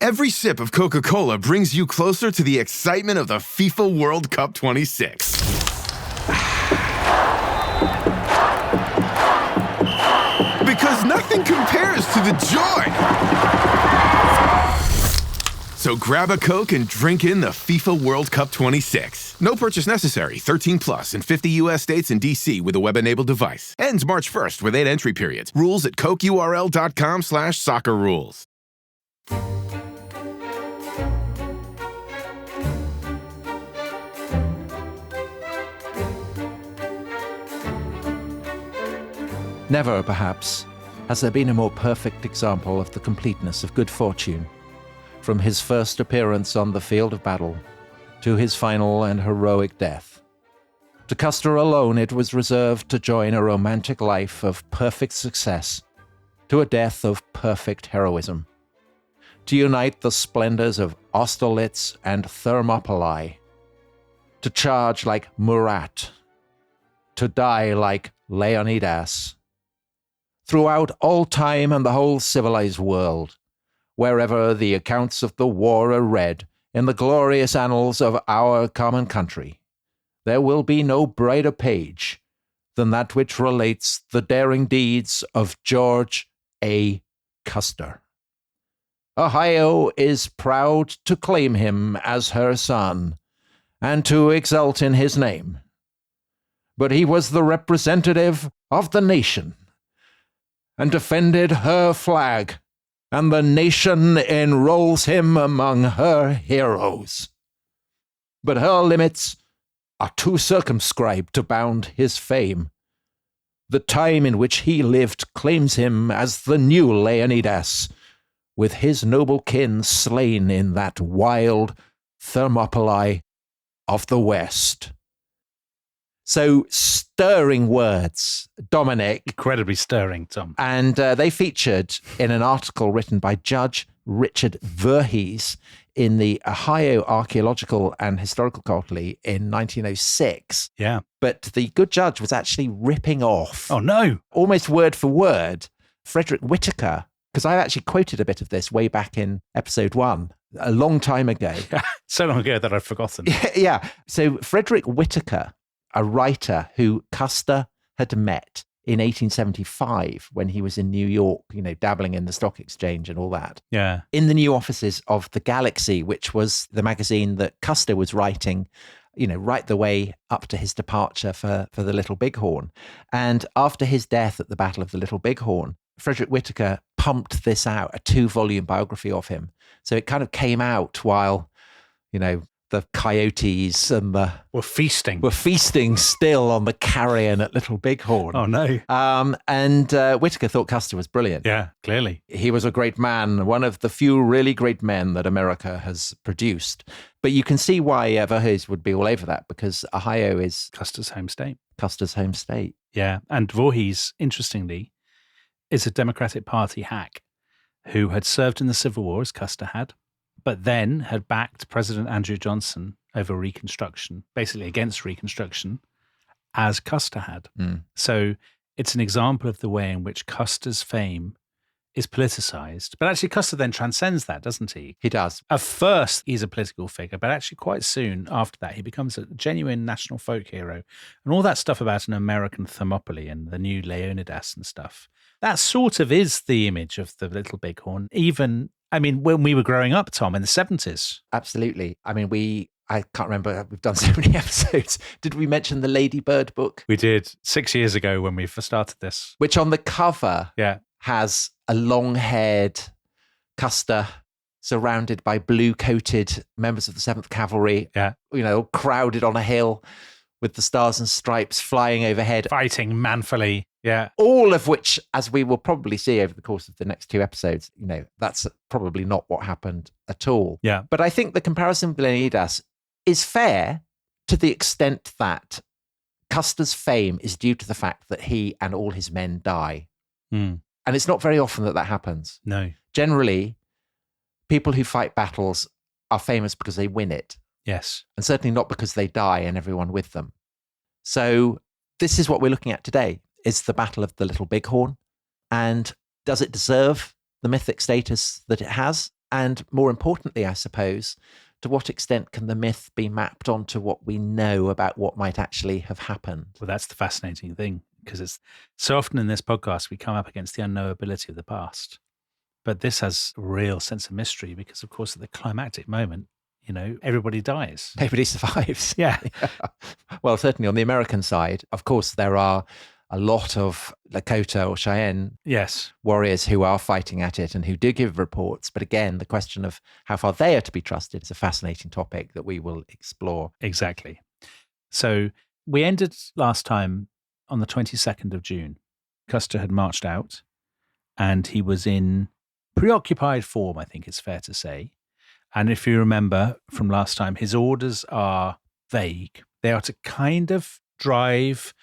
Every sip of Coca-Cola brings you closer to the excitement of the FIFA World Cup 26. Because nothing compares to the joy. So grab a Coke and drink in the FIFA World Cup 26. No purchase necessary. 13 plus in 50 U.S. states and D.C. with a web-enabled device. Ends March 1st with 8 entry periods. Rules at cokeurl.com/soccerrules. Never, perhaps, has there been a more perfect example of the completeness of good fortune, from his first appearance on the field of battle to his final and heroic death. To Custer alone it was reserved to join a romantic life of perfect success to a death of perfect heroism, to unite the splendors of Austerlitz and Thermopylae, to charge like Murat, to die like Leonidas. Throughout all time and the whole civilized world, wherever the accounts of the war are read in the glorious annals of our common country, there will be no brighter page than that which relates the daring deeds of George A. Custer. Ohio is proud to claim him as her son and to exult in his name. But he was the representative of the nation and defended her flag, and the nation enrolls him among her heroes. But her limits are too circumscribed to bound his fame. The time in which he lived claims him as the new Leonidas, with his noble kin slain in that wild Thermopylae of the West. So stirring words, Dominic. Incredibly stirring, Tom. And they featured in an article written by Judge Richard Voorhees in the Ohio Archaeological and Historical Quarterly in 1906. Yeah. But the good judge was actually ripping off, Oh, no. almost word for word, Frederick Whitaker, because I actually quoted a bit of this way back in episode 1, a long time ago. So long ago that I've forgotten. Yeah. So Frederick Whitaker, a writer who Custer had met in 1875 when he was in New York, dabbling in the stock exchange and all that. Yeah. In the new offices of The Galaxy, which was the magazine that Custer was writing, right the way up to his departure for the Little Bighorn. And after his death at the Battle of the Little Bighorn, Frederick Whitaker pumped this out, a 2-volume biography of him. So it kind of came out while, the coyotes and We're feasting still on the carrion at Little Bighorn. Oh, no. And Whitaker thought Custer was brilliant. Yeah, clearly. He was a great man, one of the few really great men that America has produced. But you can see why Voorhees would be all over that, because Ohio is Custer's home state. Custer's home state. Yeah. And Voorhees, interestingly, is a Democratic Party hack who had served in the Civil War, as Custer had, but then had backed President Andrew Johnson over Reconstruction, basically against Reconstruction, as Custer had. So it's an example of the way in which Custer's fame is politicized. But actually, Custer then transcends that, doesn't he? He does. At first, he's a political figure, but actually quite soon after that, he becomes a genuine national folk hero. And all that stuff about an American Thermopylae and the new Leonidas and stuff, that sort of is the image of the Little Bighorn, even, when we were growing up, Tom, in the 70s. Absolutely. I can't remember, we've done so many episodes. Did we mention the Lady Bird book? We did 6 years ago when we first started this. Which on the cover Yeah. has a long-haired Custer surrounded by blue-coated members of the 7th Cavalry, Yeah. Crowded on a hill with the stars and stripes flying overhead. Fighting manfully. Yeah. All of which, as we will probably see over the course of the next 2 episodes, that's probably not what happened at all. Yeah. But I think the comparison with Leonidas is fair to the extent that Custer's fame is due to the fact that he and all his men die. Mm. And it's not very often that happens. No. Generally, people who fight battles are famous because they win it. Yes. And certainly not because they die and everyone with them. So this is what we're looking at today, is the Battle of the Little Bighorn. And does it deserve the mythic status that it has? And more importantly, I suppose, to what extent can the myth be mapped onto what we know about what might actually have happened? Well, that's the fascinating thing, because it's so often in this podcast, we come up against the unknowability of the past. But this has a real sense of mystery because, of course, at the climactic moment, everybody dies. Nobody survives. Yeah. Well, certainly on the American side, of course, there are a lot of Lakota or Cheyenne warriors who are fighting at it and who do give reports. But again, the question of how far they are to be trusted is a fascinating topic that we will explore. Exactly. So we ended last time on the 22nd of June. Custer had marched out and he was in preoccupied form, I think it's fair to say. And if you remember from last time, his orders are vague. They are to kind of drive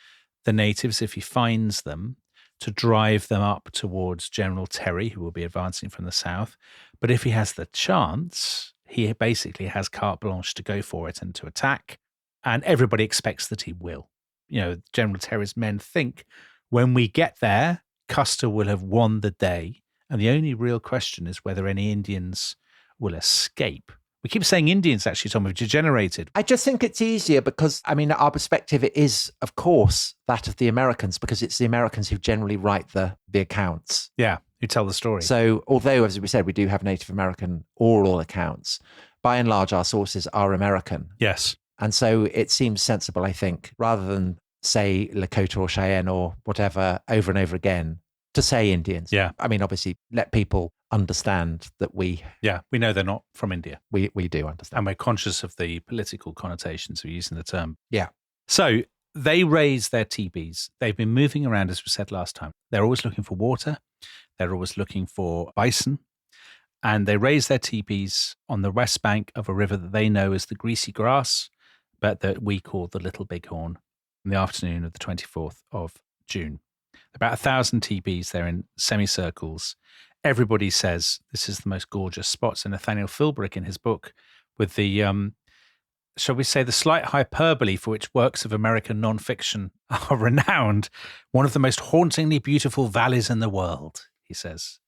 the natives, if he finds them, to drive them up towards General Terry, who will be advancing from the south. But if he has the chance, he basically has carte blanche to go for it and to attack. And everybody expects that he will. General Terry's men think when we get there, Custer will have won the day. And the only real question is whether any Indians will escape. We keep saying Indians, actually, Tom, have degenerated. I just think it's easier because, our perspective is, of course, that of the Americans, because it's the Americans who generally write the accounts. Yeah, who tell the story. So although, as we said, we do have Native American oral accounts, by and large, our sources are American. Yes. And so it seems sensible, I think, rather than say Lakota or Cheyenne or whatever over and over again, to say Indians. Yeah. Obviously, let people understand that we know they're not from India. We do understand. And we're conscious of the political connotations of using the term. Yeah. So they raise their teepees. They've been moving around, as we said last time. They're always looking for water. They're always looking for bison. And they raise their teepees on the west bank of a river that they know as the Greasy Grass, but that we call the Little Bighorn, in the afternoon of the 24th of June. About 1,000 teepees. They're in semicircles. Everybody says this is the most gorgeous spot. So Nathaniel Philbrick, in his book, with the, shall we say, the slight hyperbole for which works of American nonfiction are renowned, one of the most hauntingly beautiful valleys in the world, he says.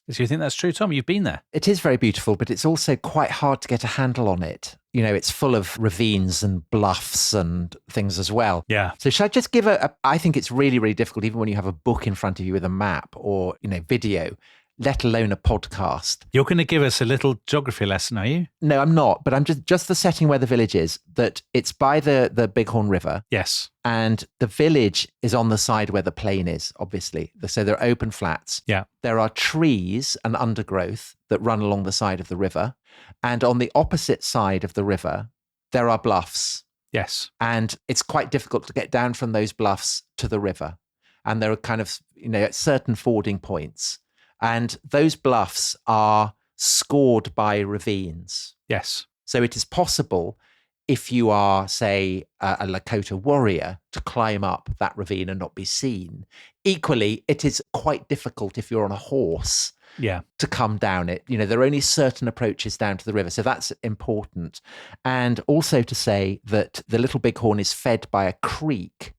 Do you think that's true, Tom? You've been there. It is very beautiful, but it's also quite hard to get a handle on it. It's full of ravines and bluffs and things as well. Yeah. So should I just give I think it's really, really difficult, even when you have a book in front of you with a map or, video, let alone a podcast. You're going to give us a little geography lesson, are you? No, I'm not. But I'm just the setting where the village is, that it's by the Bighorn River. Yes. And the village is on the side where the plain is, obviously. So there are open flats. Yeah. There are trees and undergrowth that run along the side of the river. And on the opposite side of the river, there are bluffs. Yes. And it's quite difficult to get down from those bluffs to the river. And there are kind of, certain fording points. And those bluffs are scored by ravines. Yes. So it is possible, if you are, say, a Lakota warrior, to climb up that ravine and not be seen. Equally, it is quite difficult if you're on a horse to come down it. There are only certain approaches down to the river. So that's important. And also to say that the Little Bighorn is fed by a creek,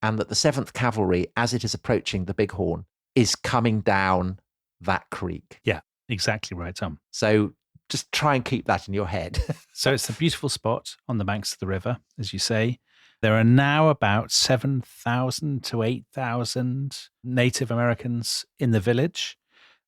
and that the 7th Cavalry, as it is approaching the Bighorn, is coming down that creek. Yeah, exactly right, Tom. So just try and keep that in your head. So it's a beautiful spot on the banks of the river, as you say. There are now about 7,000 to 8,000 Native Americans in the village.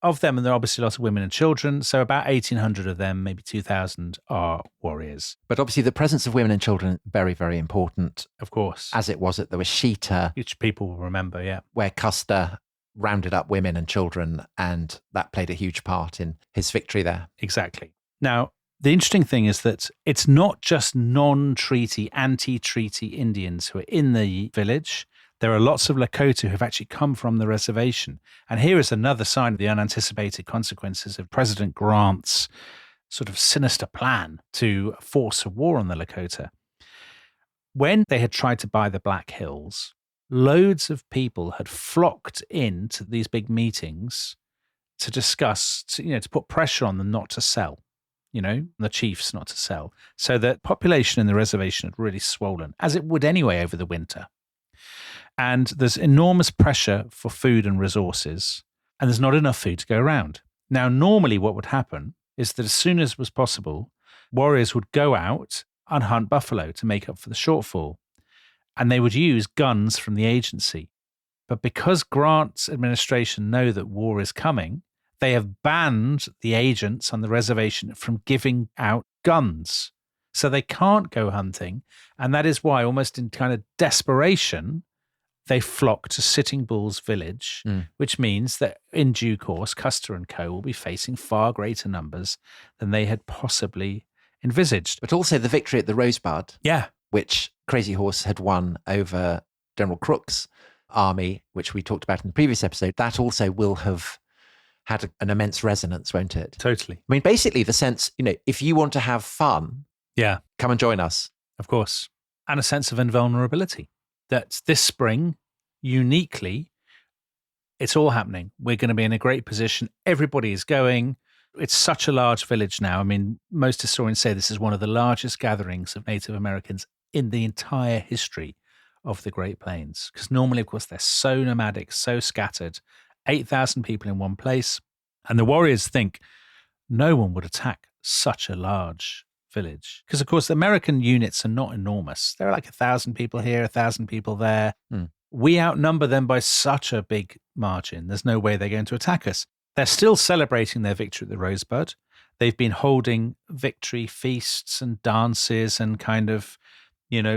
Of them, and there are obviously lots of women and children, so about 1,800 of them, maybe 2,000, are warriors. But obviously the presence of women and children, very, very important. Of course. As it was at the Washita. Which people will remember, yeah. Where Custer rounded up women and children, and that played a huge part in his victory there. Exactly. Now, the interesting thing is that it's not just non-treaty, anti-treaty Indians who are in the village. There are lots of Lakota who have actually come from the reservation. And here is another sign of the unanticipated consequences of President Grant's sort of sinister plan to force a war on the Lakota. When they had tried to buy the Black Hills, loads of people had flocked into these big meetings to discuss, to put pressure on them not to sell, the chiefs not to sell. So the population in the reservation had really swollen, as it would anyway over the winter. And there's enormous pressure for food and resources, and there's not enough food to go around. Now, normally what would happen is that as soon as was possible, warriors would go out and hunt buffalo to make up for the shortfall. And they would use guns from the agency. But because Grant's administration know that war is coming, they have banned the agents on the reservation from giving out guns. So they can't go hunting. And that is why, almost in kind of desperation, they flock to Sitting Bull's village, which means that in due course, Custer and co. will be facing far greater numbers than they had possibly envisaged. But also the victory at the Rosebud, Yeah. which Crazy Horse had won over General Crook's army, which we talked about in the previous episode, that also will have had an immense resonance, won't it? Totally. I mean, basically the sense, if you want to have fun, Yeah, come and join us. of course. And a sense of invulnerability. That this spring, uniquely, it's all happening. We're going to be in a great position. Everybody is going. It's such a large village now. I mean, most historians say this is one of the largest gatherings of Native Americans in the entire history of the Great Plains. Because normally, of course, they're so nomadic, so scattered, 8,000 people in one place. And the warriors think no one would attack such a large village. Because, of course, the American units are not enormous. There are like 1,000 people here, 1,000 people there. We outnumber them by such a big margin. There's no way they're going to attack us. They're still celebrating their victory at the Rosebud. They've been holding victory feasts and dances and kind of,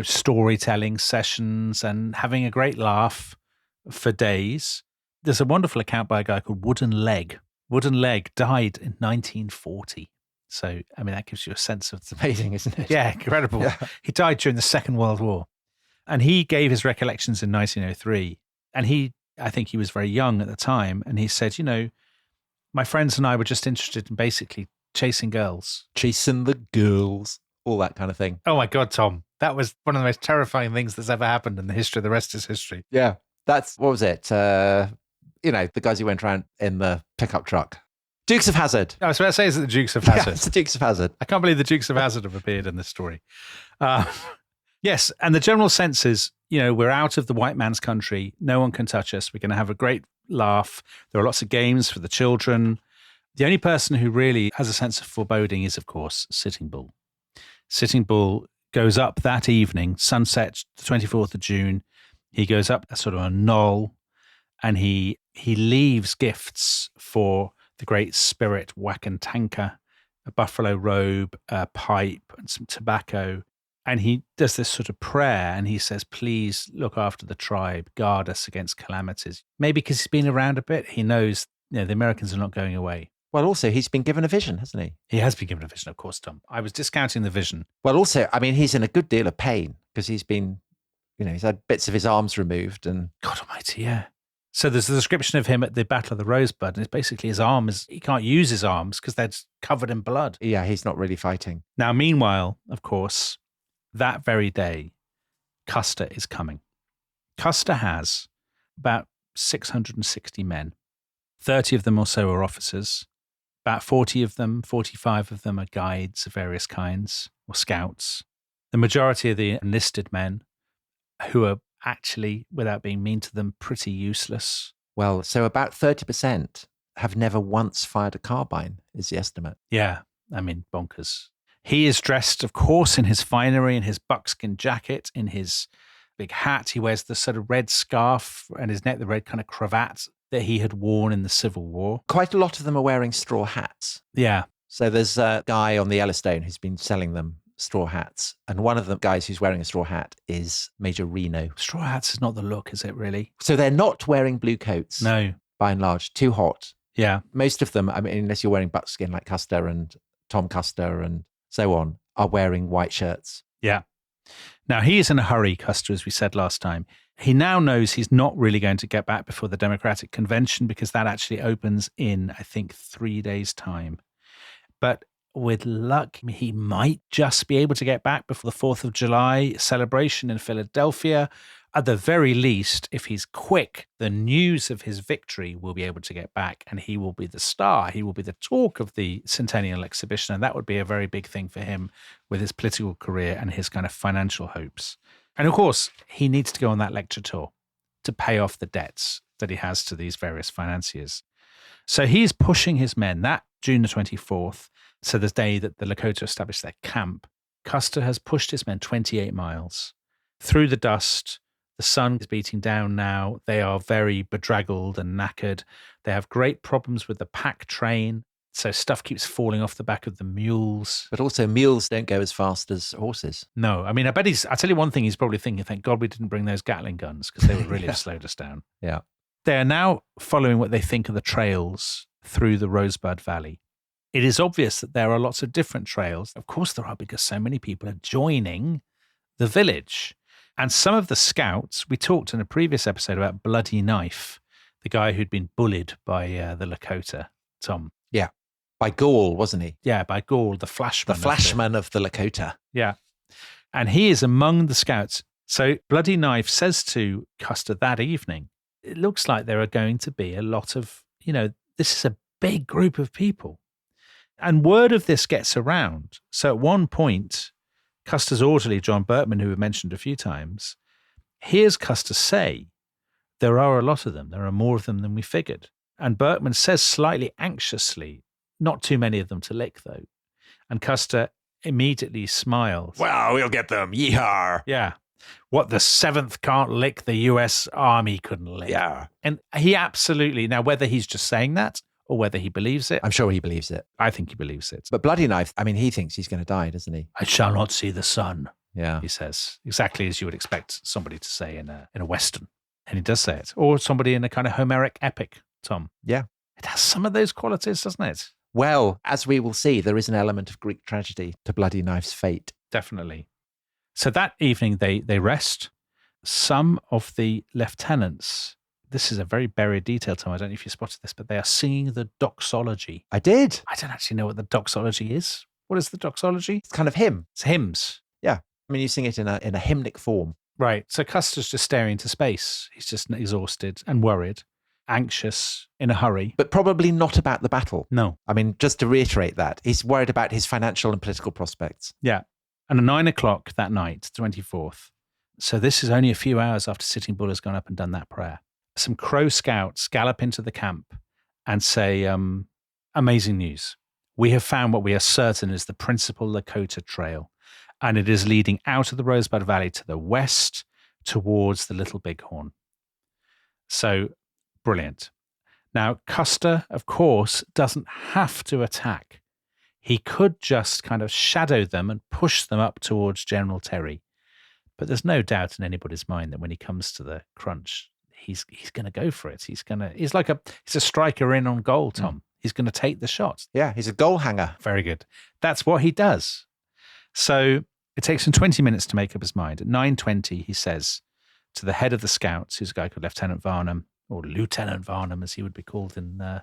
storytelling sessions and having a great laugh for days. There's a wonderful account by a guy called Wooden Leg. Wooden Leg died in 1940. So, I mean, that gives you a sense of... It's amazing, isn't it? Yeah, incredible. Yeah. He died during the Second World War. And he gave his recollections in 1903. And I think he was very young at the time. And he said, my friends and I were just interested in basically chasing girls. Chasing the girls, all that kind of thing. Oh my God, Tom. That was one of the most terrifying things that's ever happened in the history. The rest is history. Yeah. That's, what was it? The guys who went around in the pickup truck. Dukes of Hazzard. I was about to say, is it the Dukes of Hazzard? Yeah, it's the Dukes of Hazzard. I can't believe the Dukes of Hazzard have appeared in this story. Yes, and the general sense is, we're out of the white man's country. No one can touch us. We're going to have a great laugh. There are lots of games for the children. The only person who really has a sense of foreboding is, of course, Sitting Bull. Sitting Bull goes up that evening, sunset, the 24th of June. He goes up a sort of a knoll, and he leaves gifts for the great spirit Wakantanka, a buffalo robe, a pipe, and some tobacco. And he does this sort of prayer, and he says, please look after the tribe, guard us against calamities. Maybe because he's been around a bit, he knows the Americans are not going away. Well, also, he's been given a vision, hasn't he? He has been given a vision, of course, Tom. I was discounting the vision. Well, also, I mean, he's in a good deal of pain because he's been, he's had bits of his arms removed and... God almighty, yeah. So there's a description of him at the Battle of the Rosebud, and it's basically his he can't use his arms because they're covered in blood. Yeah, he's not really fighting. Now, meanwhile, of course, that very day, Custer is coming. Custer has about 660 men. 30 of them or so are officers. About 45 of them are guides of various kinds or scouts. The majority of the enlisted men who are actually, without being mean to them, pretty useless. Well, so about 30% have never once fired a carbine, is the estimate. Yeah, I mean, bonkers. He is dressed, of course, in his finery, in his buckskin jacket, in his big hat. He wears the sort of red scarf and his neck, the red kind of cravat that he had worn in the Civil War. Quite a lot of them are wearing straw hats. Yeah. So there's a guy on the Yellowstone who's been selling them straw hats. And one of the guys who's wearing a straw hat is Major Reno. Straw hats is not the look, is it really? So they're not wearing blue coats. No. By and large, too hot. Yeah. Most of them, I mean, unless you're wearing buckskin like Custer and Tom Custer and so on, are wearing white shirts. Yeah. Now, he is in a hurry, Custer, as we said last time. He now knows he's not really going to get back before the Democratic Convention because that actually opens in, I think, 3 days' time. But with luck, he might just be able to get back before the 4th of July celebration in Philadelphia. At the very least, if he's quick, the news of his victory will be able to get back and he will be the star. He will be the talk of the Centennial Exhibition. And that would be a very big thing for him with his political career and his kind of financial hopes. And of course, he needs to go on that lecture tour to pay off the debts that he has to these various financiers. So he's pushing his men that June the 24th. So the day that the Lakota established their camp, Custer has pushed his men 28 miles through the dust. The sun is beating down now. They are very bedraggled and knackered. They have great problems with the pack train. So stuff keeps falling off the back of the mules. But also mules don't go as fast as horses. No, I mean, I bet I'll tell you one thing, he's probably thinking, thank God we didn't bring those Gatling guns, because they would really have slowed us down. Yeah. They are now following what they think are the trails through the Rosebud Valley. It is obvious that there are lots of different trails. Of course there are, because so many people are joining the village. And some of the scouts, we talked in a previous episode about Bloody Knife, the guy who'd been bullied by the Lakota, Tom. Yeah. By Gaul, wasn't he? Yeah, by Gaul, the flashman. The flashman of the Lakota. Yeah. And he is among the scouts. So Bloody Knife says to Custer that evening, it looks like there are going to be a lot of, this is a big group of people. And word of this gets around. So at one point, Custer's orderly, John Bertman, who we've mentioned a few times, hears Custer say, there are a lot of them. There are more of them than we figured. And Bertman says slightly anxiously, not too many of them to lick, though. And Custer immediately smiles. Well, we'll get them. Yeehaw. Yeah. What the 7th can't lick, the U.S. Army couldn't lick. Yeah. And he absolutely, now whether he's just saying that or whether he believes it. I'm sure he believes it. I think he believes it. But Bloody Knife, I mean, he thinks he's going to die, doesn't he? I shall not see the sun, Yeah. he says. Exactly as you would expect somebody to say in a Western. And he does say it. Or somebody in a kind of Homeric epic, Tom. Yeah. It has some of those qualities, doesn't it? Well, as we will see, there is an element of Greek tragedy to Bloody Knife's fate. Definitely. So that evening they rest. Some of the lieutenants, this is a very buried detail, Tom, I don't know if you spotted this, but they are singing the doxology. I did. I don't actually know what the doxology is. What is the doxology? It's kind of hymn. It's hymns. Yeah. I mean, you sing it in a hymnic form. Right. So Custer's just staring into space. He's just exhausted and worried, anxious, in a hurry. But probably not about the battle. No. I mean, just to reiterate that, he's worried about his financial and political prospects. Yeah. And at 9 o'clock that night, 24th, so this is only a few hours after Sitting Bull has gone up and done that prayer, some Crow scouts gallop into the camp and say, amazing news. We have found what we are certain is the principal Lakota trail, and it is leading out of the Rosebud Valley to the west towards the Little Bighorn. So, brilliant. Now, Custer, of course, doesn't have to attack. He could just kind of shadow them and push them up towards General Terry. But there's no doubt in anybody's mind that when he comes to the crunch, he's going to go for it. He's a striker in on goal, Tom. He's going to take the shot. Yeah, he's a goal hanger. Very good. That's what he does. So it takes him 20 minutes to make up his mind. At 9:20, he says to the head of the scouts, who's a guy called Lieutenant Varnum, or Lieutenant Varnum, as he would be called in the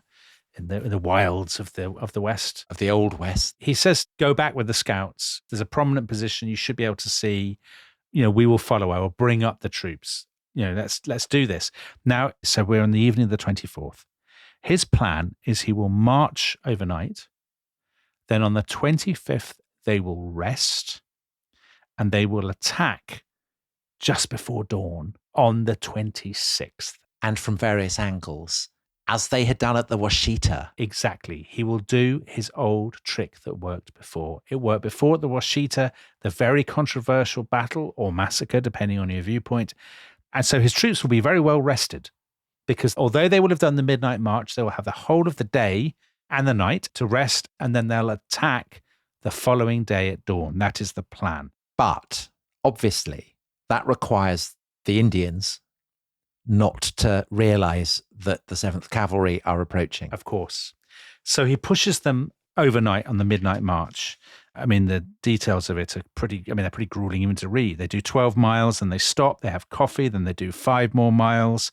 wilds of the West. Of the Old West. He says, go back with the scouts. There's a prominent position you should be able to see. We will follow. I will bring up the troops. Let's do this. Now, so we're on the evening of the 24th. His plan is he will march overnight. Then on the 25th, they will rest and they will attack just before dawn on the 26th. And from various angles, as they had done at the Washita. Exactly. He will do his old trick that worked before. It worked before at the Washita, the very controversial battle or massacre, depending on your viewpoint. And so his troops will be very well rested because although they will have done the midnight march, they will have the whole of the day and the night to rest, and then they'll attack the following day at dawn. That is the plan. But obviously, that requires the Indians not to realize that the 7th Cavalry are approaching. Of course. So he pushes them overnight on the midnight march. I mean, the details of it are they're pretty grueling even to read. They do 12 miles and they stop, they have coffee, then they do 5 more miles,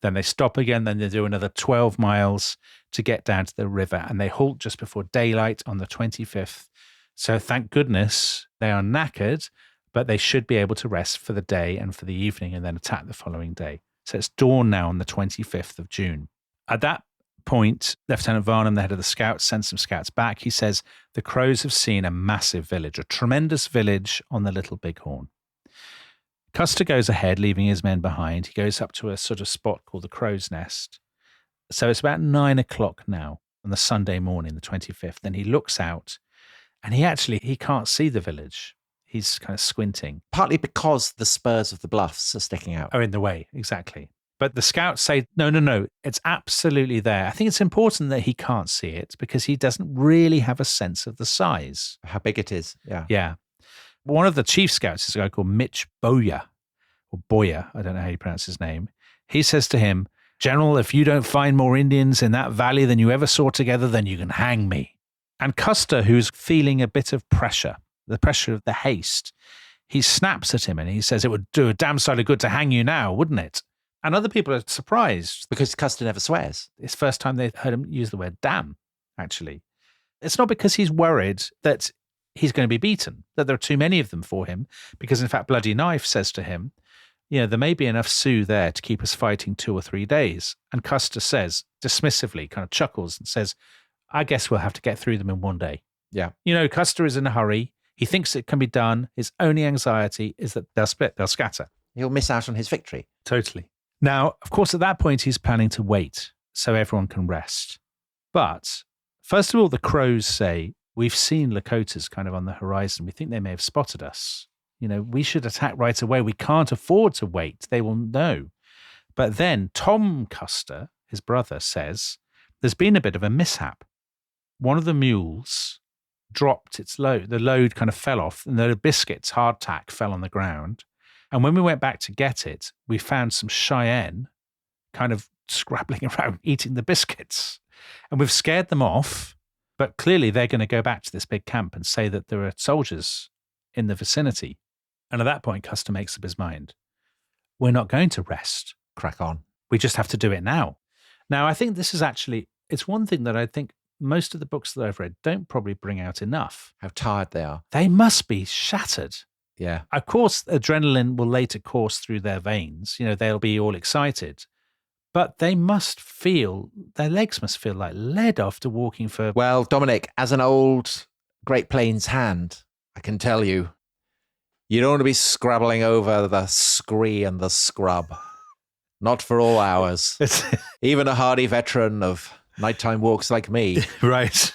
then they stop again, then they do another 12 miles to get down to the river, and they halt just before daylight on the 25th. So thank goodness they are knackered, but they should be able to rest for the day and for the evening and then attack the following day. So it's dawn now on the 25th of June. At that point, Lieutenant Varnum, the head of the scouts, sends some scouts back. He says, the Crows have seen a massive village, a tremendous village on the Little Bighorn. Custer goes ahead, leaving his men behind. He goes up to a sort of spot called the Crow's Nest. So it's about 9 o'clock now on the Sunday morning, the 25th. Then he looks out And he can't see the village. He's kind of squinting. Partly because the spurs of the bluffs are sticking out. Oh, in the way, exactly. But the scouts say, no, it's absolutely there. I think it's important that he can't see it because he doesn't really have a sense of the size. How big it is, yeah. Yeah. One of the chief scouts is a guy called Mitch Boyer, or Boyer, I don't know how you pronounce his name. He says to him, General, if you don't find more Indians in that valley than you ever saw together, then you can hang me. And Custer, who's feeling a bit of pressure, the pressure of the haste, he snaps at him and he says, it would do a damn sight of good to hang you now, wouldn't it? And other people are surprised. Because Custer never swears. It's the first time they've heard him use the word damn, actually. It's not because he's worried that he's going to be beaten, that there are too many of them for him, because in fact Bloody Knife says to him, there may be enough Sioux there to keep us fighting 2 or 3 days. And Custer says, dismissively, kind of chuckles and says, I guess we'll have to get through them in 1 day. Yeah. Custer is in a hurry. He thinks it can be done. His only anxiety is that they'll split, they'll scatter. He'll miss out on his victory. Totally. Now, of course, at that point, he's planning to wait so everyone can rest. But first of all, the Crows say, we've seen Lakotas kind of on the horizon. We think they may have spotted us. We should attack right away. We can't afford to wait. They will know. But then Tom Custer, his brother, says, there's been a bit of a mishap. One of the mules dropped its load. The load kind of fell off, and the biscuits, hardtack, fell on the ground. And when we went back to get it, we found some Cheyenne kind of scrabbling around eating the biscuits. And we've scared them off, but clearly they're going to go back to this big camp and say that there are soldiers in the vicinity. And at that point, Custer makes up his mind. We're not going to rest. Crack on. We just have to do it now. Now, I think this is actually, it's one thing that I think most of the books that I've read don't probably bring out enough. How tired they are. They must be shattered. Yeah. Of course, adrenaline will later course through their veins. They'll be all excited. But they must feel, their legs must feel like lead after walking for... Well, Dominic, as an old Great Plains hand, I can tell you, you don't want to be scrabbling over the scree and the scrub. Not for all hours. Even a hardy veteran of nighttime walks like me. Right.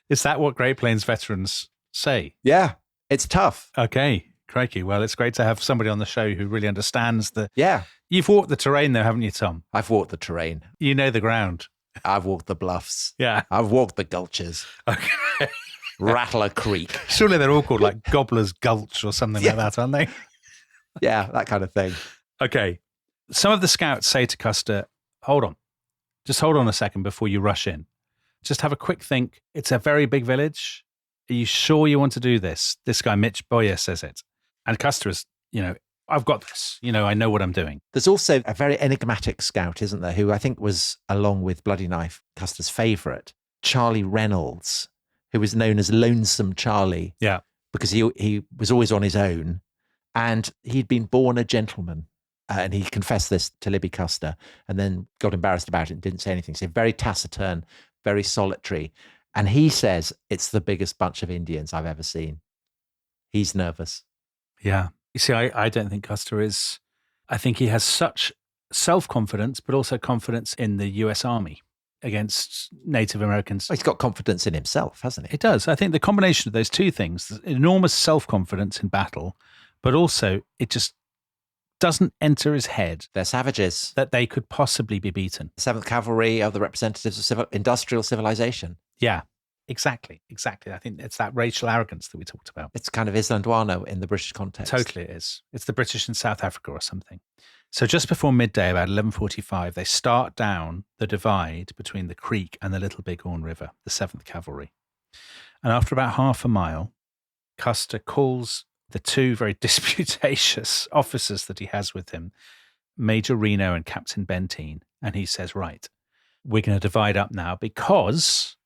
Is that what Great Plains veterans say? Yeah, it's tough. Okay. Crikey. Well, it's great to have somebody on the show who really understands the... Yeah. You've walked the terrain though, haven't you, Tom? I've walked the terrain. You know the ground. I've walked the bluffs. Yeah. I've walked the gulches. Okay. Rattler Creek. Surely they're all called like Gobbler's Gulch or something like that, aren't they? Yeah, that kind of thing. Okay. Some of the scouts say to Custer, hold on. Just hold on a second before you rush in. Just have a quick think. It's a very big village. Are you sure you want to do this? This guy, Mitch Boyer, says it. And Custer is, I've got this. I know what I'm doing. There's also a very enigmatic scout, isn't there, who I think was, along with Bloody Knife, Custer's favourite, Charlie Reynolds, who was known as Lonesome Charlie. Yeah. Because he was always on his own. And he'd been born a gentleman. And he confessed this to Libby Custer and then got embarrassed about it and didn't say anything. So very taciturn, very solitary. And he says it's the biggest bunch of Indians I've ever seen. He's nervous. Yeah. You see, I don't think Custer is. I think he has such self-confidence, but also confidence in the US Army against Native Americans. Well, he's got confidence in himself, hasn't he? It does. I think the combination of those two things, enormous self-confidence in battle, but also it just doesn't enter his head. They're savages. That they could possibly be beaten. The 7th Cavalry are the representatives of industrial civilization. Yeah, exactly. I think it's that racial arrogance that we talked about. It's kind of Islandwano in the British context. Totally it is. It's the British in South Africa or something. So just before midday, about 11:45, they start down the divide between the creek and the Little Bighorn River, the 7th Cavalry. And after about half a mile, Custer calls the two very disputatious officers that he has with him, Major Reno and Captain Benteen, and he says, right, we're going to divide up now because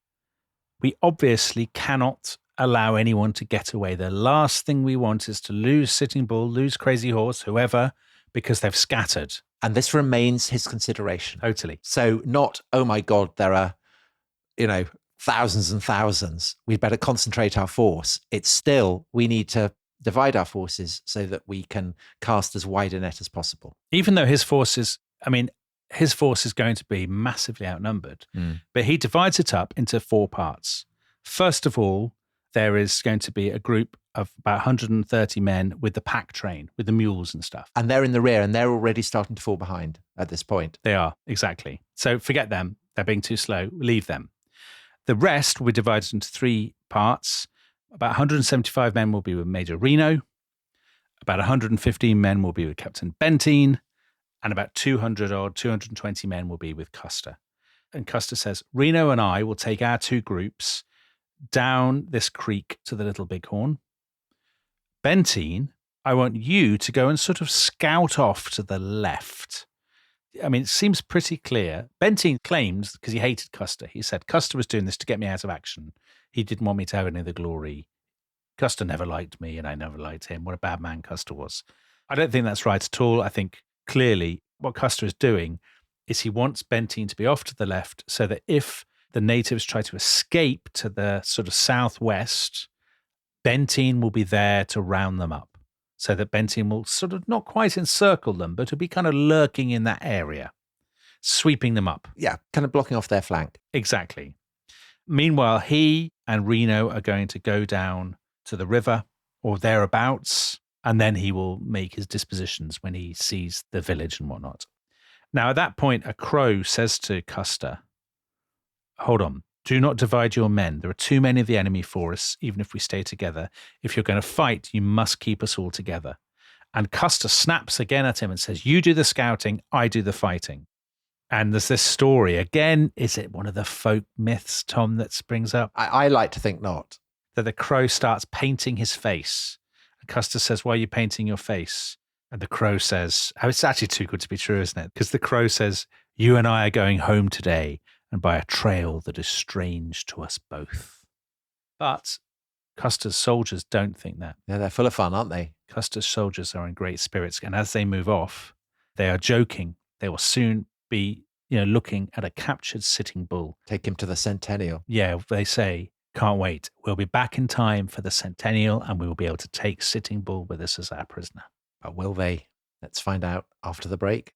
we obviously cannot allow anyone to get away. The last thing we want is to lose Sitting Bull, lose Crazy Horse, whoever, because they've scattered. And this remains his consideration. Totally. So not, oh my God, there are, thousands and thousands. We'd better concentrate our force. It's still, we need to divide our forces so that we can cast as wide a net as possible. Even though his force is going to be massively outnumbered, but he divides it up into 4 parts. First of all, there is going to be a group of about 130 men with the pack train, with the mules and stuff. And they're in the rear, and they're already starting to fall behind at this point. They are, exactly. So forget them. They're being too slow. Leave them. The rest will be divided into 3 parts. About 175 men will be with Major Reno. About 115 men will be with Captain Benteen. And about 220 men will be with Custer. And Custer says, Reno and I will take our 2 groups down this creek to the Little Bighorn. Benteen, I want you to go and sort of scout off to the left. I mean, it seems pretty clear. Benteen claims, because he hated Custer, he said, Custer was doing this to get me out of action. He didn't want me to have any of the glory. Custer never liked me and I never liked him. What a bad man Custer was. I don't think that's right at all. I think clearly what Custer is doing is he wants Benteen to be off to the left so that if the natives try to escape to the sort of southwest, Benteen will be there to round them up. So that Benteen will sort of not quite encircle them, but will be kind of lurking in that area, sweeping them up. Yeah, kind of blocking off their flank. Exactly. Meanwhile, he and Reno are going to go down to the river or thereabouts, and then he will make his dispositions when he sees the village and whatnot. Now, at that point, a crow says to Custer, hold on, do not divide your men. There are too many of the enemy for us, even if we stay together. If you're going to fight, you must keep us all together. And Custer snaps again at him and says, you do the scouting, I do the fighting. And there's this story. Again, is it one of the folk myths, Tom, that springs up? I like to think not. That the crow starts painting his face. And Custer says, why are you painting your face? And the crow says, oh, it's actually too good to be true, isn't it? Because the crow says, you and I are going home today, and by a trail that is strange to us both. But Custer's soldiers don't think that. Yeah, they're full of fun, aren't they? Custer's soldiers are in great spirits. And as they move off, they are joking. They will soon be, looking at a captured Sitting Bull. Take him to the Centennial. Yeah, they say, can't wait. We'll be back in time for the Centennial and we will be able to take Sitting Bull with us as our prisoner. But will they? Let's find out after the break.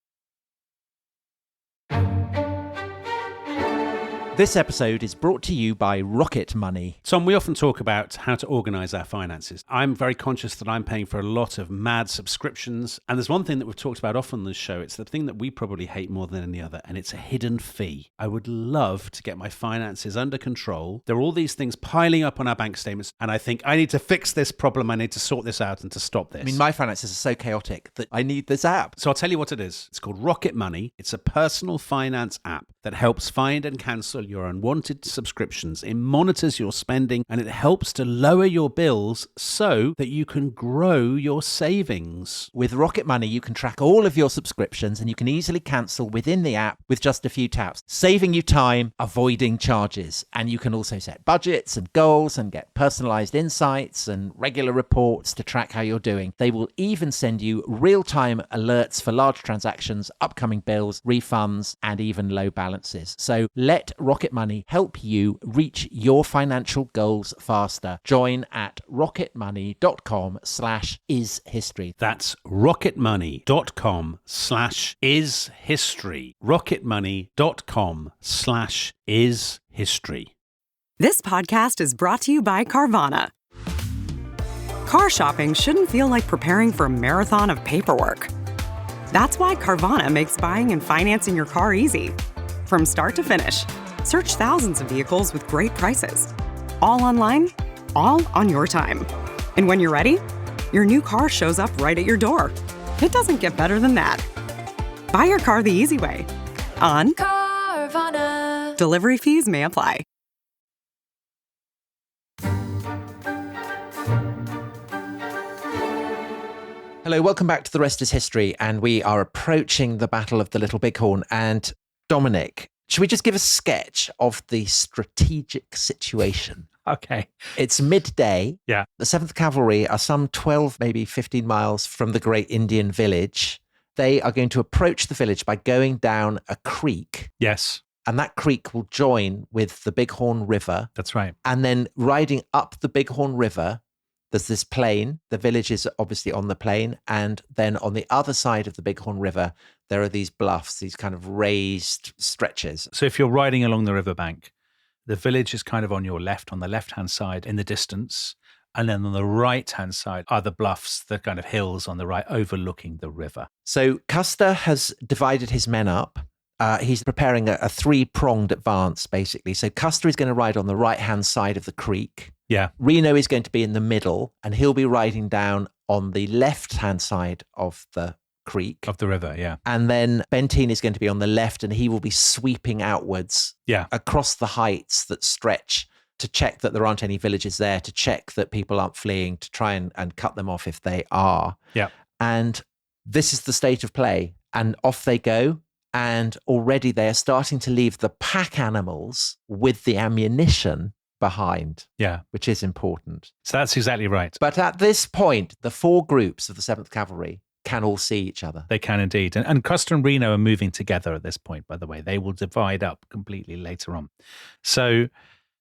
This episode is brought to you by Rocket Money. Tom, we often talk about how to organise our finances. I'm very conscious that I'm paying for a lot of mad subscriptions. And there's one thing that we've talked about often on this show. It's the thing that we probably hate more than any other, and it's a hidden fee. I would love to get my finances under control. There are all these things piling up on our bank statements, and I think I need to fix this problem. I need to sort this out and to stop this. I mean, my finances are so chaotic that I need this app. So I'll tell you what it is. It's called Rocket Money. It's a personal finance app that helps find and cancel your unwanted subscriptions. It monitors your spending and it helps to lower your bills so that you can grow your savings. With Rocket Money, you can track all of your subscriptions and you can easily cancel within the app with just a few taps, saving you time, avoiding charges. And you can also set budgets and goals and get personalized insights and regular reports to track how you're doing. They will even send you real-time alerts for large transactions, upcoming bills, refunds, and even low balances. So let Rocket Money help you reach your financial goals faster. Join at rocketmoney.com/ishistory. That's rocketmoney.com/ishistory. rocketmoney.com/ishistory. This podcast is brought to you by Carvana. Car shopping shouldn't feel like preparing for a marathon of paperwork. That's why Carvana makes buying and financing your car easy. From start to finish, search thousands of vehicles with great prices. All online, all on your time. And when you're ready, your new car shows up right at your door. It doesn't get better than that. Buy your car the easy way. On Carvana. Delivery fees may apply. Hello, welcome back to The Rest is History, and we are approaching the Battle of the Little Bighorn. And Dominic, should we just give a sketch of the strategic situation? Okay. It's midday. Yeah. The 7th Cavalry are some 12, maybe 15 miles from the great Indian village. They are going to approach the village by going down a creek. Yes. And that creek will join with the Bighorn River. That's right. And then riding up the Bighorn River, there's this plain. The village is obviously on the plain. And then on the other side of the Bighorn River, there are these bluffs, these kind of raised stretches. So if you're riding along the riverbank, The village is kind of on your left, on the left-hand side in the distance. And then on the right-hand side are the bluffs, the kind of hills on the right overlooking the river. So Custer has divided his men up. He's preparing a three-pronged advance, basically. So Custer is going to ride on the right-hand side of the creek. Yeah. Reno is going to be in the middle, and he'll be riding down on the left-hand side of the creek. Of the river, yeah. And then Benteen is going to be on the left, and he will be sweeping outwards across the heights that stretch to check that there aren't any villages there, to check that people aren't fleeing, to try and cut them off if they are. Yeah. And this is the state of play. And off they go. And already they are starting to leave the pack animals with the ammunition behind. Yeah. Which is important. So that's exactly right. But at this point, the four groups of the 7th Cavalry can all see each other. They can indeed. And Custer and Reno are moving together at this point, by the way. They will divide up completely later on. So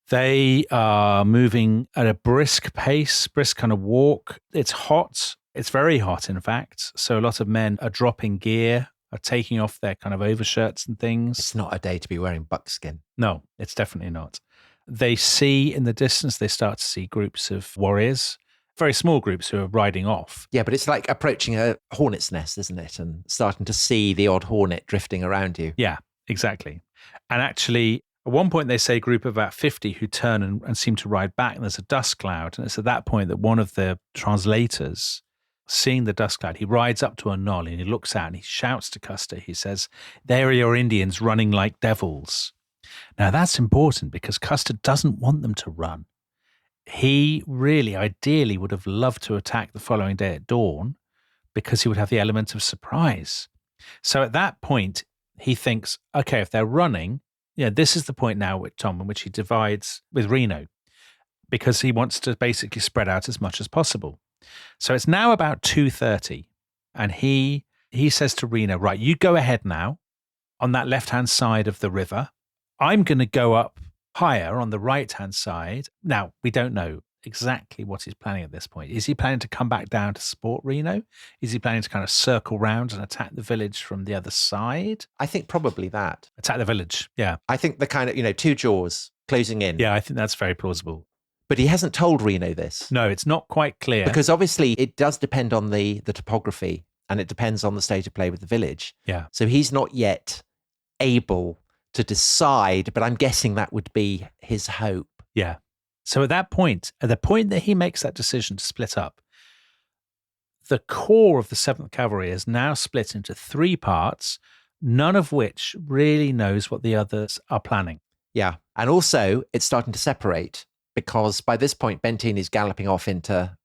they are moving at a brisk pace, brisk kind of walk. It's hot. It's very hot, in fact. So a lot of men are dropping gear, are taking off their kind of overshirts and things. It's not a day to be wearing buckskin. No, it's definitely not. They see in the distance, they start to see groups of warriors, very small groups who are riding off. Yeah, but it's like approaching a hornet's nest, isn't it? And starting to see the odd hornet drifting around you. Yeah, exactly. And actually, at one point, they say a group of about 50 who turn and seem to ride back, and there's a dust cloud. And it's at that point that one of the translators, seeing the dust cloud, he rides up to a knoll and he looks out and he shouts to Custer. He says, "There are your Indians running like devils." Now, that's important because Custer doesn't want them to run. He really, ideally, would have loved to attack the following day at dawn because he would have the element of surprise. So at that point, he thinks, okay, if they're running, this is the point now with Tom in which he divides with Reno because he wants to basically spread out as much as possible. So it's now about 2:30 and he says to Reno, right, you go ahead now on that left-hand side of the river. I'm going to go up higher on the right-hand side. Now, we don't know exactly what he's planning at this point. Is he planning to come back down to support Reno? Is he planning to kind of circle round and attack the village from the other side? I think probably that. Attack the village, yeah. I think the kind of, two jaws closing in. Yeah, I think that's very plausible. But he hasn't told Reno this. No, it's not quite clear. Because obviously it does depend on the topography and it depends on the state of play with the village. Yeah. So he's not yet able to decide, but I'm guessing that would be his hope. Yeah. So at that point, at the point that he makes that decision to split up, the core of the 7th Cavalry is now split into 3 parts, none of which really knows what the others are planning. Yeah. And also it's starting to separate because by this point, Benteen is galloping off into,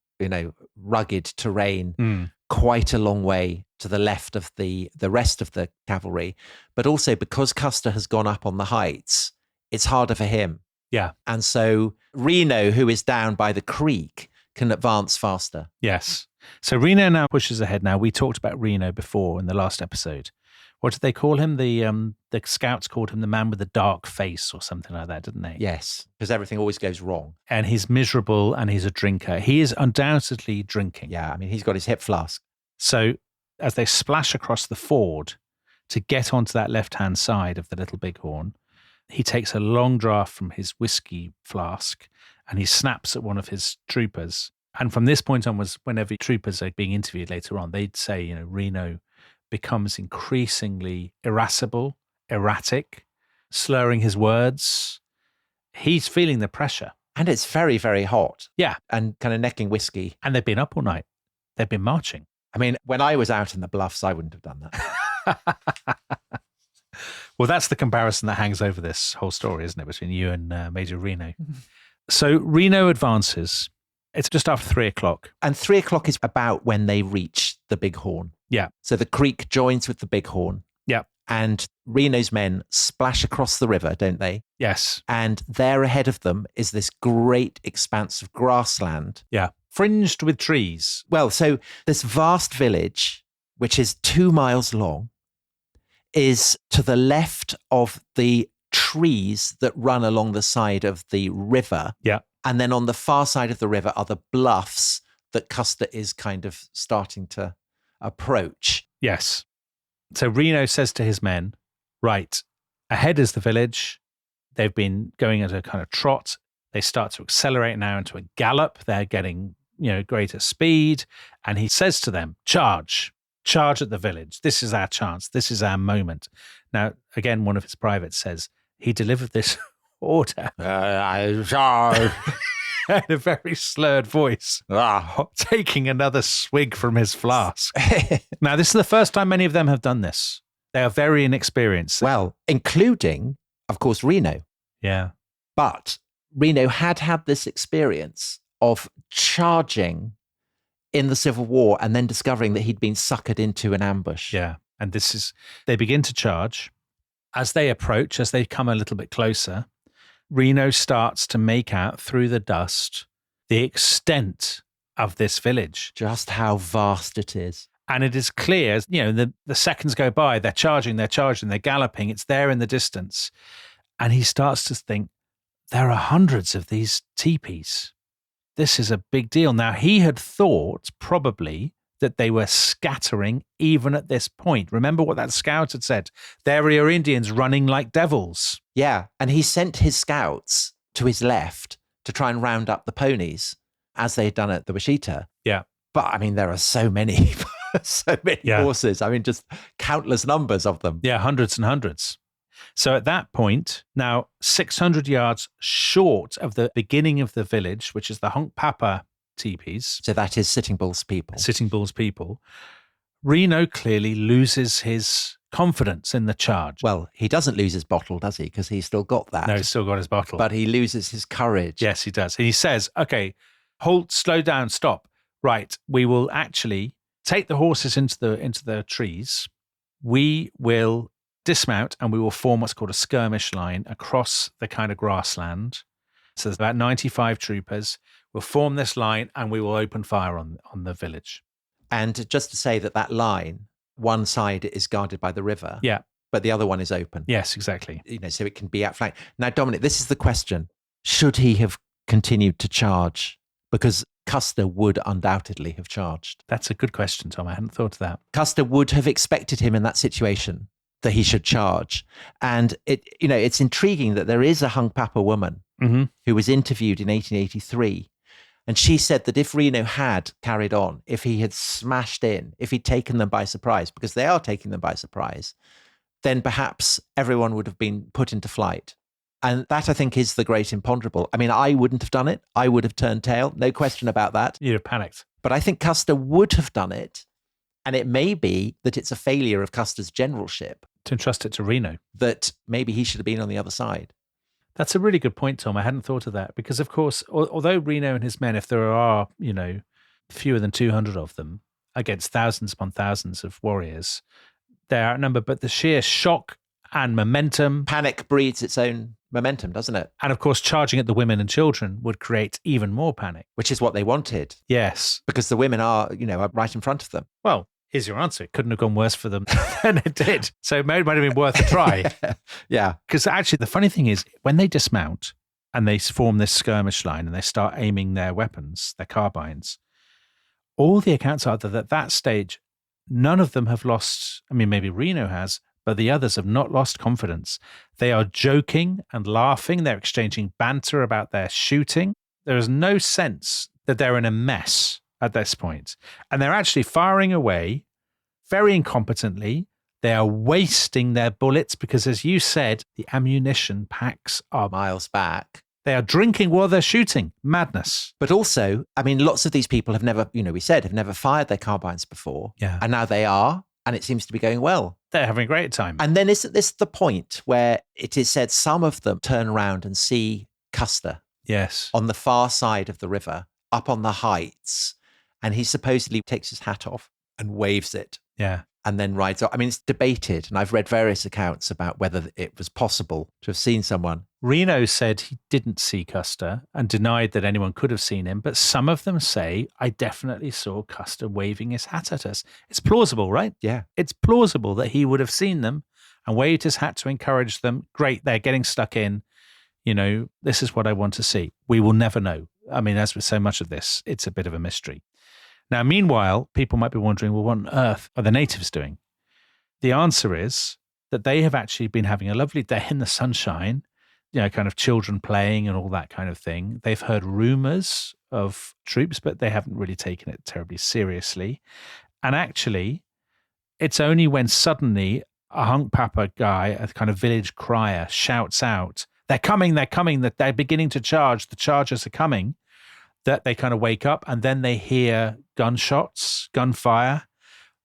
rugged terrain, quite a long way to the left of the rest of the cavalry. But also because Custer has gone up on the heights, it's harder for him. Yeah. And so Reno, who is down by the creek, can advance faster. Yes. So Reno now pushes ahead now. We talked about Reno before in the last episode. What did they call him? The scouts called him the man with the dark face or something like that, didn't they? Yes, because everything always goes wrong. And he's miserable and he's a drinker. He is undoubtedly drinking. Yeah, I mean, he's got his hip flask. So as they splash across the ford to get onto that left-hand side of the Little Bighorn, he takes a long draught from his whiskey flask and he snaps at one of his troopers. And from this point onwards, whenever troopers are being interviewed later on, they'd say, Reno becomes increasingly irascible, erratic, slurring his words. He's feeling the pressure. And it's very, very hot. Yeah. And kind of necking whiskey. And they've been up all night. They've been marching. I mean, when I was out in the bluffs, I wouldn't have done that. Well, that's the comparison that hangs over this whole story, isn't it, between you and Major Reno? So Reno advances. It's just after 3:00. And 3:00 is about when they reach the Bighorn. Yeah. So the creek joins with the Bighorn. Yeah. And Reno's men splash across the river, don't they? Yes. And there ahead of them is this great expanse of grassland. Yeah. Fringed with trees. Well, so this vast village, which is 2 miles long, is to the left of the trees that run along the side of the river. Yeah. And then on the far side of the river are the bluffs that Custer is kind of starting to approach. Yes. So Reno says to his men, right, ahead is the village. They've been going at a kind of trot. They start to accelerate now into a gallop. They're getting, greater speed. And he says to them, charge at the village. This is our chance. This is our moment. Now, again, one of his privates says he delivered this order in a very slurred voice, taking another swig from his flask. Now, this is the first time many of them have done this. They are very inexperienced. Well, including, of course, Reno. Yeah. But Reno had this experience of charging in the Civil War and then discovering that he'd been suckered into an ambush. Yeah. And they begin to charge. As they approach, as they come a little bit closer, Reno starts to make out through the dust the extent of this village. Just how vast it is. And it is clear, the seconds go by, they're charging, they're galloping, it's there in the distance. And he starts to think, there are hundreds of these teepees. This is a big deal. Now, he had thought probably that they were scattering even at this point. Remember what that scout had said? There are Indians running like devils. Yeah, and he sent his scouts to his left to try and round up the ponies, as they had done at the Wichita. Yeah. But, I mean, there are so many, horses. I mean, just countless numbers of them. Yeah, hundreds and hundreds. So at that point, now 600 yards short of the beginning of the village, which is the Hunkpapa teepees. So that is Sitting Bull's people. Sitting Bull's people. Reno clearly loses his confidence in the charge. Well, he doesn't lose his bottle, does he? Because he's still got that. No, he's still got his bottle. But he loses his courage. Yes, he does. And he says, okay, halt, slow down, stop. Right, we will actually take the horses into the trees. We will dismount and we will form what's called a skirmish line across the kind of grassland. So there's about 95 troopers. We'll form this line and we will open fire on the village. And just to say that line, one side is guarded by the river. Yeah. But the other one is open. Yes, exactly. So it can be outflanked. Now, Dominic, this is the question. Should he have continued to charge? Because Custer would undoubtedly have charged. That's a good question, Tom. I hadn't thought of that. Custer would have expected him in that situation that he should charge. And it's intriguing that there is a Hunkpapa woman who was interviewed in 1883. And she said that if Reno had carried on, if he had smashed in, if he'd taken them by surprise, because they are taking them by surprise, then perhaps everyone would have been put into flight. And that, I think, is the great imponderable. I mean, I wouldn't have done it. I would have turned tail. No question about that. You'd have panicked. But I think Custer would have done it. And it may be that it's a failure of Custer's generalship. To entrust it to Reno. That maybe he should have been on the other side. That's a really good point, Tom. I hadn't thought of that. Because, of course, although Reno and his men, if there are, fewer than 200 of them against thousands upon thousands of warriors, they're outnumbered. But the sheer shock and momentum. Panic breeds its own momentum, doesn't it? And, of course, charging at the women and children would create even more panic. Which is what they wanted. Yes. Because the women are, right in front of them. Well, here's your answer. It couldn't have gone worse for them than it did. So it might have been worth a try. Yeah. Because actually the funny thing is when they dismount and they form this skirmish line and they start aiming their weapons, their carbines, all the accounts are that at that stage, none of them have lost, maybe Reno has, but the others have not lost confidence. They are joking and laughing. They're exchanging banter about their shooting. There is no sense that they're in a mess at this point. And they're actually firing away very incompetently. They are wasting their bullets because, as you said, the ammunition packs are miles back. They are drinking while they're shooting. Madness. But also, lots of these people have never, have never fired their carbines before. Yeah. And now they are, and it seems to be going well. They're having a great time. And then isn't this the point where it is said some of them turn around and see Custer? Yes. On the far side of the river, up on the heights. And he supposedly takes his hat off and waves it. Yeah. And then rides off. It's debated. And I've read various accounts about whether it was possible to have seen someone. Reno said he didn't see Custer and denied that anyone could have seen him. But some of them say, I definitely saw Custer waving his hat at us. It's plausible, right? Yeah. It's plausible that he would have seen them and waved his hat to encourage them. Great, they're getting stuck in. This is what I want to see. We will never know. As with so much of this, it's a bit of a mystery. Now, meanwhile, people might be wondering, well, what on earth are the natives doing? The answer is that they have actually been having a lovely day in the sunshine. kind of children playing and all that kind of thing. They've heard rumors of troops, but they haven't really taken it terribly seriously. And actually, it's only when suddenly a Hunkpapa guy, a kind of village crier, shouts out, they're coming, that they're beginning to charge, the chargers are coming, that they kind of wake up, and then they hear gunshots, gunfire.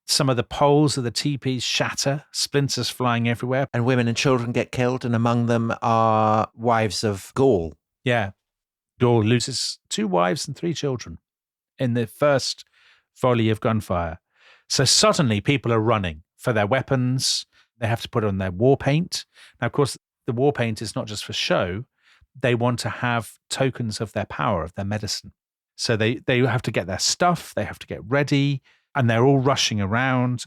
Some of the poles of the teepees shatter, splinters flying everywhere. And women and children get killed, and among them are wives of Gaul. Yeah. Gaul loses 2 wives and 3 children in the first volley of gunfire. So suddenly people are running for their weapons. They have to put on their war paint. Now, of course, the war paint is not just for show. They want to have tokens of their power, of their medicine. So they have to get their stuff. They have to get ready. And they're all rushing around.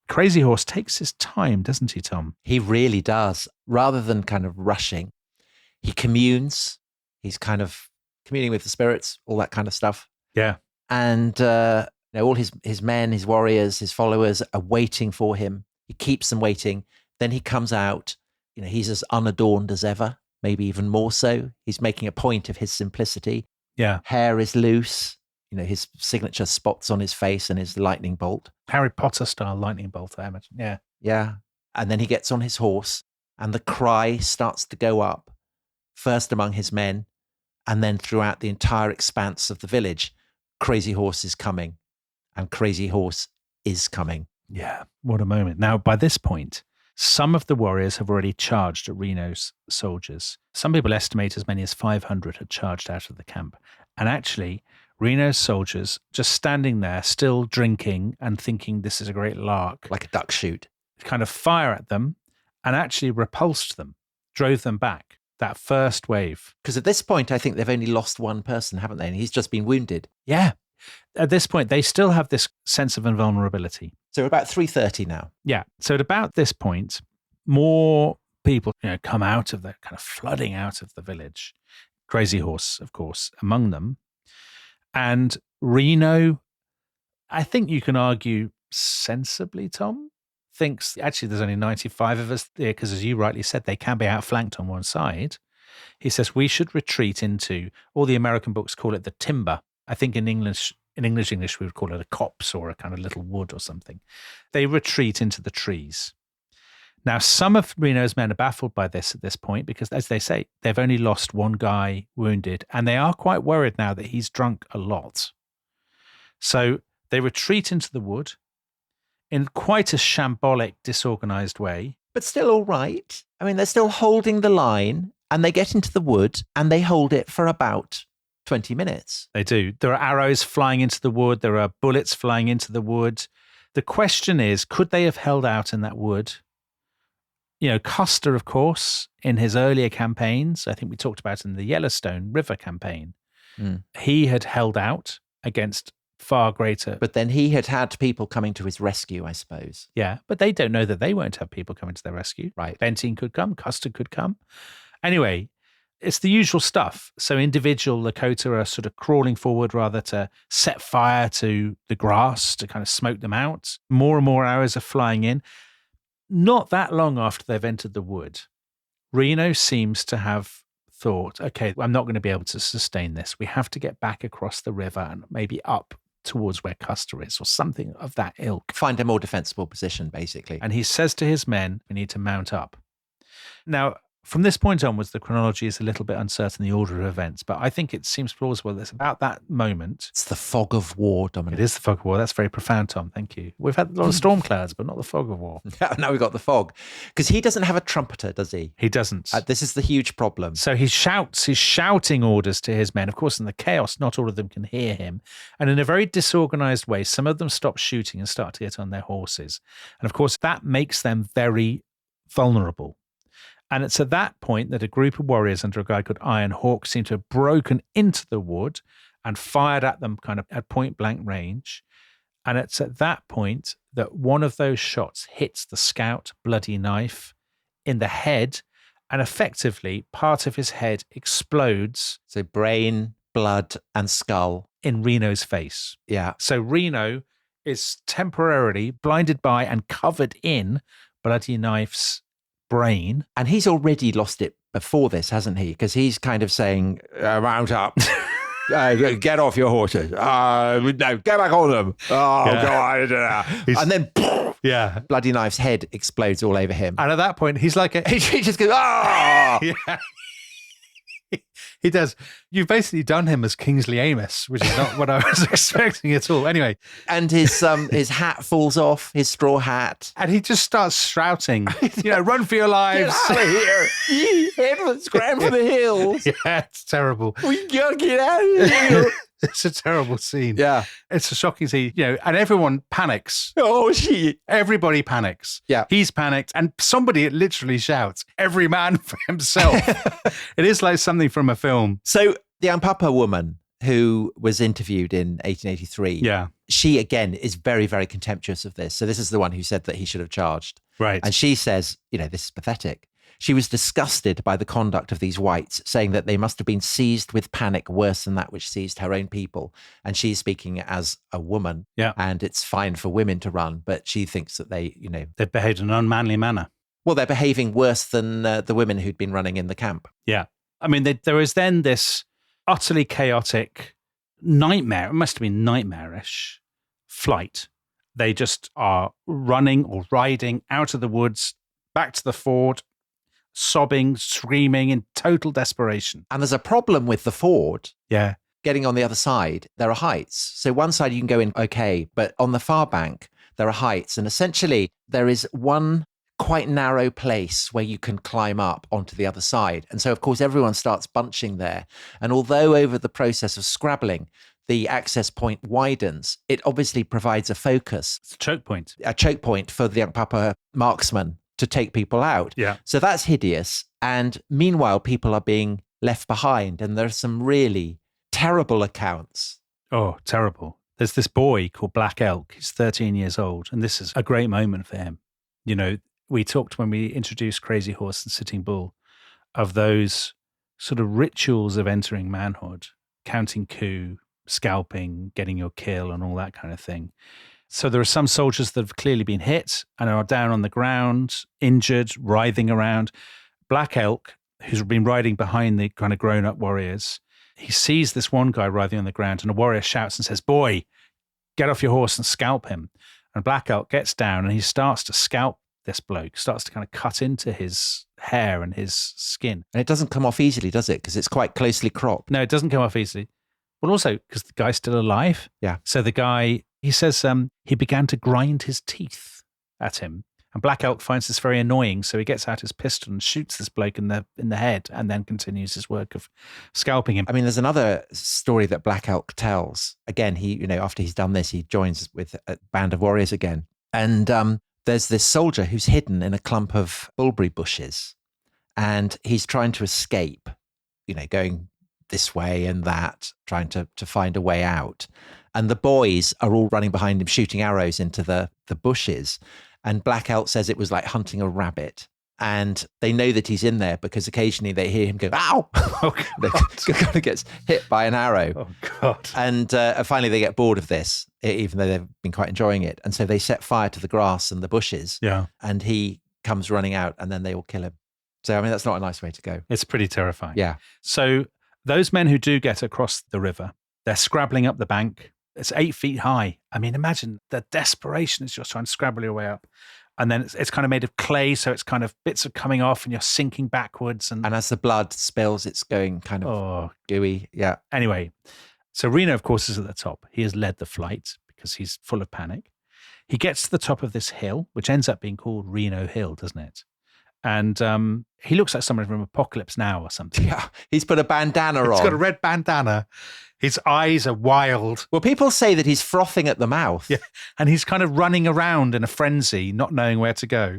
Crazy Horse takes his time, doesn't he, Tom? He really does. Rather than kind of rushing, he communes. He's kind of communing with the spirits, all that kind of stuff. Yeah. And all his men, his warriors, his followers are waiting for him. He keeps them waiting. Then he comes out. He's as unadorned as ever, maybe even more so. He's making a point of his simplicity. Yeah. Hair is loose. His signature spots on his face and his lightning bolt. Harry Potter style lightning bolt, I imagine. Yeah. Yeah. And then he gets on his horse and the cry starts to go up, first among his men, and then throughout the entire expanse of the village. Crazy Horse is coming, and Crazy Horse is coming. Yeah. What a moment. Now, by this point, some of the warriors have already charged at Reno's soldiers. Some people estimate as many as 500 had charged out of the camp. And actually, Reno's soldiers just standing there, still drinking and thinking this is a great lark. Like a duck shoot. Kind of fire at them and actually repulsed them, drove them back, that first wave. Because at this point, I think they've only lost one person, haven't they? And he's just been wounded. Yeah. At this point, they still have this sense of invulnerability. So we're about 3:30 now. Yeah. So at about this point, more people come out of the kind of flooding out of the village. Crazy Horse, of course, among them. And Reno, I think you can argue sensibly, Tom, thinks actually there's only 95 of us there because, as you rightly said, they can be outflanked on one side. He says we should retreat into, all the American books call it the timber. I think in English we would call it a copse or a kind of little wood or something. They retreat into the trees. Now, some of Reno's men are baffled by this at this point because, as they say, they've only lost one guy wounded, and they are quite worried now that he's drunk a lot. So they retreat into the wood in quite a shambolic, disorganized way. But still all right. I mean, they're still holding the line, and they get into the wood, and they hold it for about 20 minutes. They do. There are arrows flying into the wood. There are bullets flying into the wood. The question is, could they have held out in that wood? Custer, of course, in his earlier campaigns, I think we talked about in the Yellowstone River campaign, he had held out against far greater. But then he had people coming to his rescue, I suppose. Yeah, but they don't know that they won't have people coming to their rescue. Right. Benteen could come, Custer could come. Anyway, it's the usual stuff. So individual Lakota are sort of crawling forward rather to set fire to the grass to kind of smoke them out. More and more arrows are flying in. Not that long after they've entered the wood, Reno seems to have thought, okay, I'm not going to be able to sustain this. We have to get back across the river and maybe up towards where Custer is or something of that ilk. Find a more defensible position, basically. And he says to his men, we need to mount up. Now, from this point onwards, the chronology is a little bit uncertain, the order of events, but I think it seems plausible that it's about that moment. It's the fog of war, Dominic. It is the fog of war. That's very profound, Tom. Thank you. We've had a lot of storm clouds, but not the fog of war. Now we've got the fog. Because he doesn't have a trumpeter, does he? He doesn't. This is the huge problem. So he shouts, he's shouting orders to his men. Of course, in the chaos, not all of them can hear him. And in a very disorganized way, some of them stop shooting and start to get on their horses. And of course, that makes them very vulnerable. And it's at that point that a group of warriors under a guy called Iron Hawk seem to have broken into the wood and fired at them kind of at point blank range. And it's at that point that one of those shots hits the scout, Bloody Knife, in the head, and effectively part of his head explodes. So brain, blood, and skull. In Reno's face. Yeah. So Reno is temporarily blinded by and covered in Bloody Knife's brain. And he's already lost it before this, hasn't he? Because he's kind of saying, mount up. Get off your horses. No, get back on them. Oh, Yeah. go on. And then Yeah. Bloody Knife's head explodes all over him. And at that point, he's like He just goes, oh! Yeah. He does. You've basically done him as Kingsley Amos, which is not what I was expecting at all. Anyway. And his hat falls off, his straw hat. And he just starts shouting, run for your lives. Get out of here. Scram for the hills. Yeah, it's terrible. We gotta get out of here. It's a terrible scene. Yeah. It's a shocking scene, and everyone panics. Oh, shit. Everybody panics. Yeah. He's panicked. And somebody literally shouts, every man for himself. It is like something from a film. So the Ampapa woman who was interviewed in 1883, Yeah. she again is very, very contemptuous of this. So this is the one who said that he should have charged. Right. And she says, this is pathetic. She was disgusted by the conduct of these whites, saying that they must have been seized with panic worse than that which seized her own people. And she's speaking as a woman. Yeah. And it's fine for women to run, but she thinks that they behaved in an unmanly manner. Well, they're behaving worse than the women who'd been running in the camp. Yeah. I mean, there is then this utterly chaotic nightmare. It must have been nightmarish flight. They just are running or riding out of the woods, back to the ford, sobbing, screaming in total desperation. And there's a problem with the ford. Yeah. Getting on the other side, there are heights. So one side you can go in okay, but on the far bank, there are heights. And essentially, there is one quite narrow place where you can climb up onto the other side. And so, of course, everyone starts bunching there. And although over the process of scrabbling, the access point widens, it obviously provides a focus. It's a choke point. A choke point for the Ampapa marksman to take people out. Yeah. So that's hideous. And meanwhile, people are being left behind. And there are some really terrible accounts. Oh, terrible. There's this boy called Black Elk. He's 13 years old. And this is a great moment for him. We talked when we introduced Crazy Horse and Sitting Bull of those sort of rituals of entering manhood, counting coup, scalping, getting your kill, and all that kind of thing. So there are some soldiers that have clearly been hit and are down on the ground, injured, writhing around. Black Elk, who's been riding behind the kind of grown-up warriors, he sees this one guy writhing on the ground, and a warrior shouts and says, "Boy, get off your horse and scalp him." And Black Elk gets down and he starts to scalp this bloke, starts to kind of cut into his hair and his skin. And it doesn't come off easily, does it? Because it's quite closely cropped. No, it doesn't come off easily. Well, also because the guy's still alive. Yeah. So the guy, he says he began to grind his teeth at him. And Black Elk finds this very annoying, so he gets out his pistol and shoots this bloke in the head and then continues his work of scalping him. I mean, there's another story that Black Elk tells. Again, he, after he's done this, he joins with a band of warriors again. And there's this soldier who's hidden in a clump of mulberry bushes. And he's trying to escape, going this way and that, trying to find a way out. And the boys are all running behind him, shooting arrows into the bushes. And Black Elk says it was like hunting a rabbit. And they know that he's in there because occasionally they hear him go, ow! Oh, kind of gets hit by an arrow. Oh, God. And finally they get bored of this, even though they've been quite enjoying it. And so they set fire to the grass and the bushes. Yeah. And he comes running out and then they all kill him. So, I mean, that's not a nice way to go. It's pretty terrifying. Yeah. So those men who do get across the river, they're scrabbling up the bank. It's 8 feet high. I mean, imagine the desperation is just trying to scrabble your way up. And then it's kind of made of clay, so it's kind of bits are coming off and you're sinking backwards. And as the blood spills, it's going kind of gooey. Yeah. Anyway, so Reno, of course, is at the top. He has led the flight because he's full of panic. He gets to the top of this hill, which ends up being called Reno Hill, doesn't it? And he looks like someone from Apocalypse Now or something. Yeah, he's put a bandana on. He's got a red bandana. His eyes are wild. Well, people say that he's frothing at the mouth. Yeah, and he's kind of running around in a frenzy, not knowing where to go.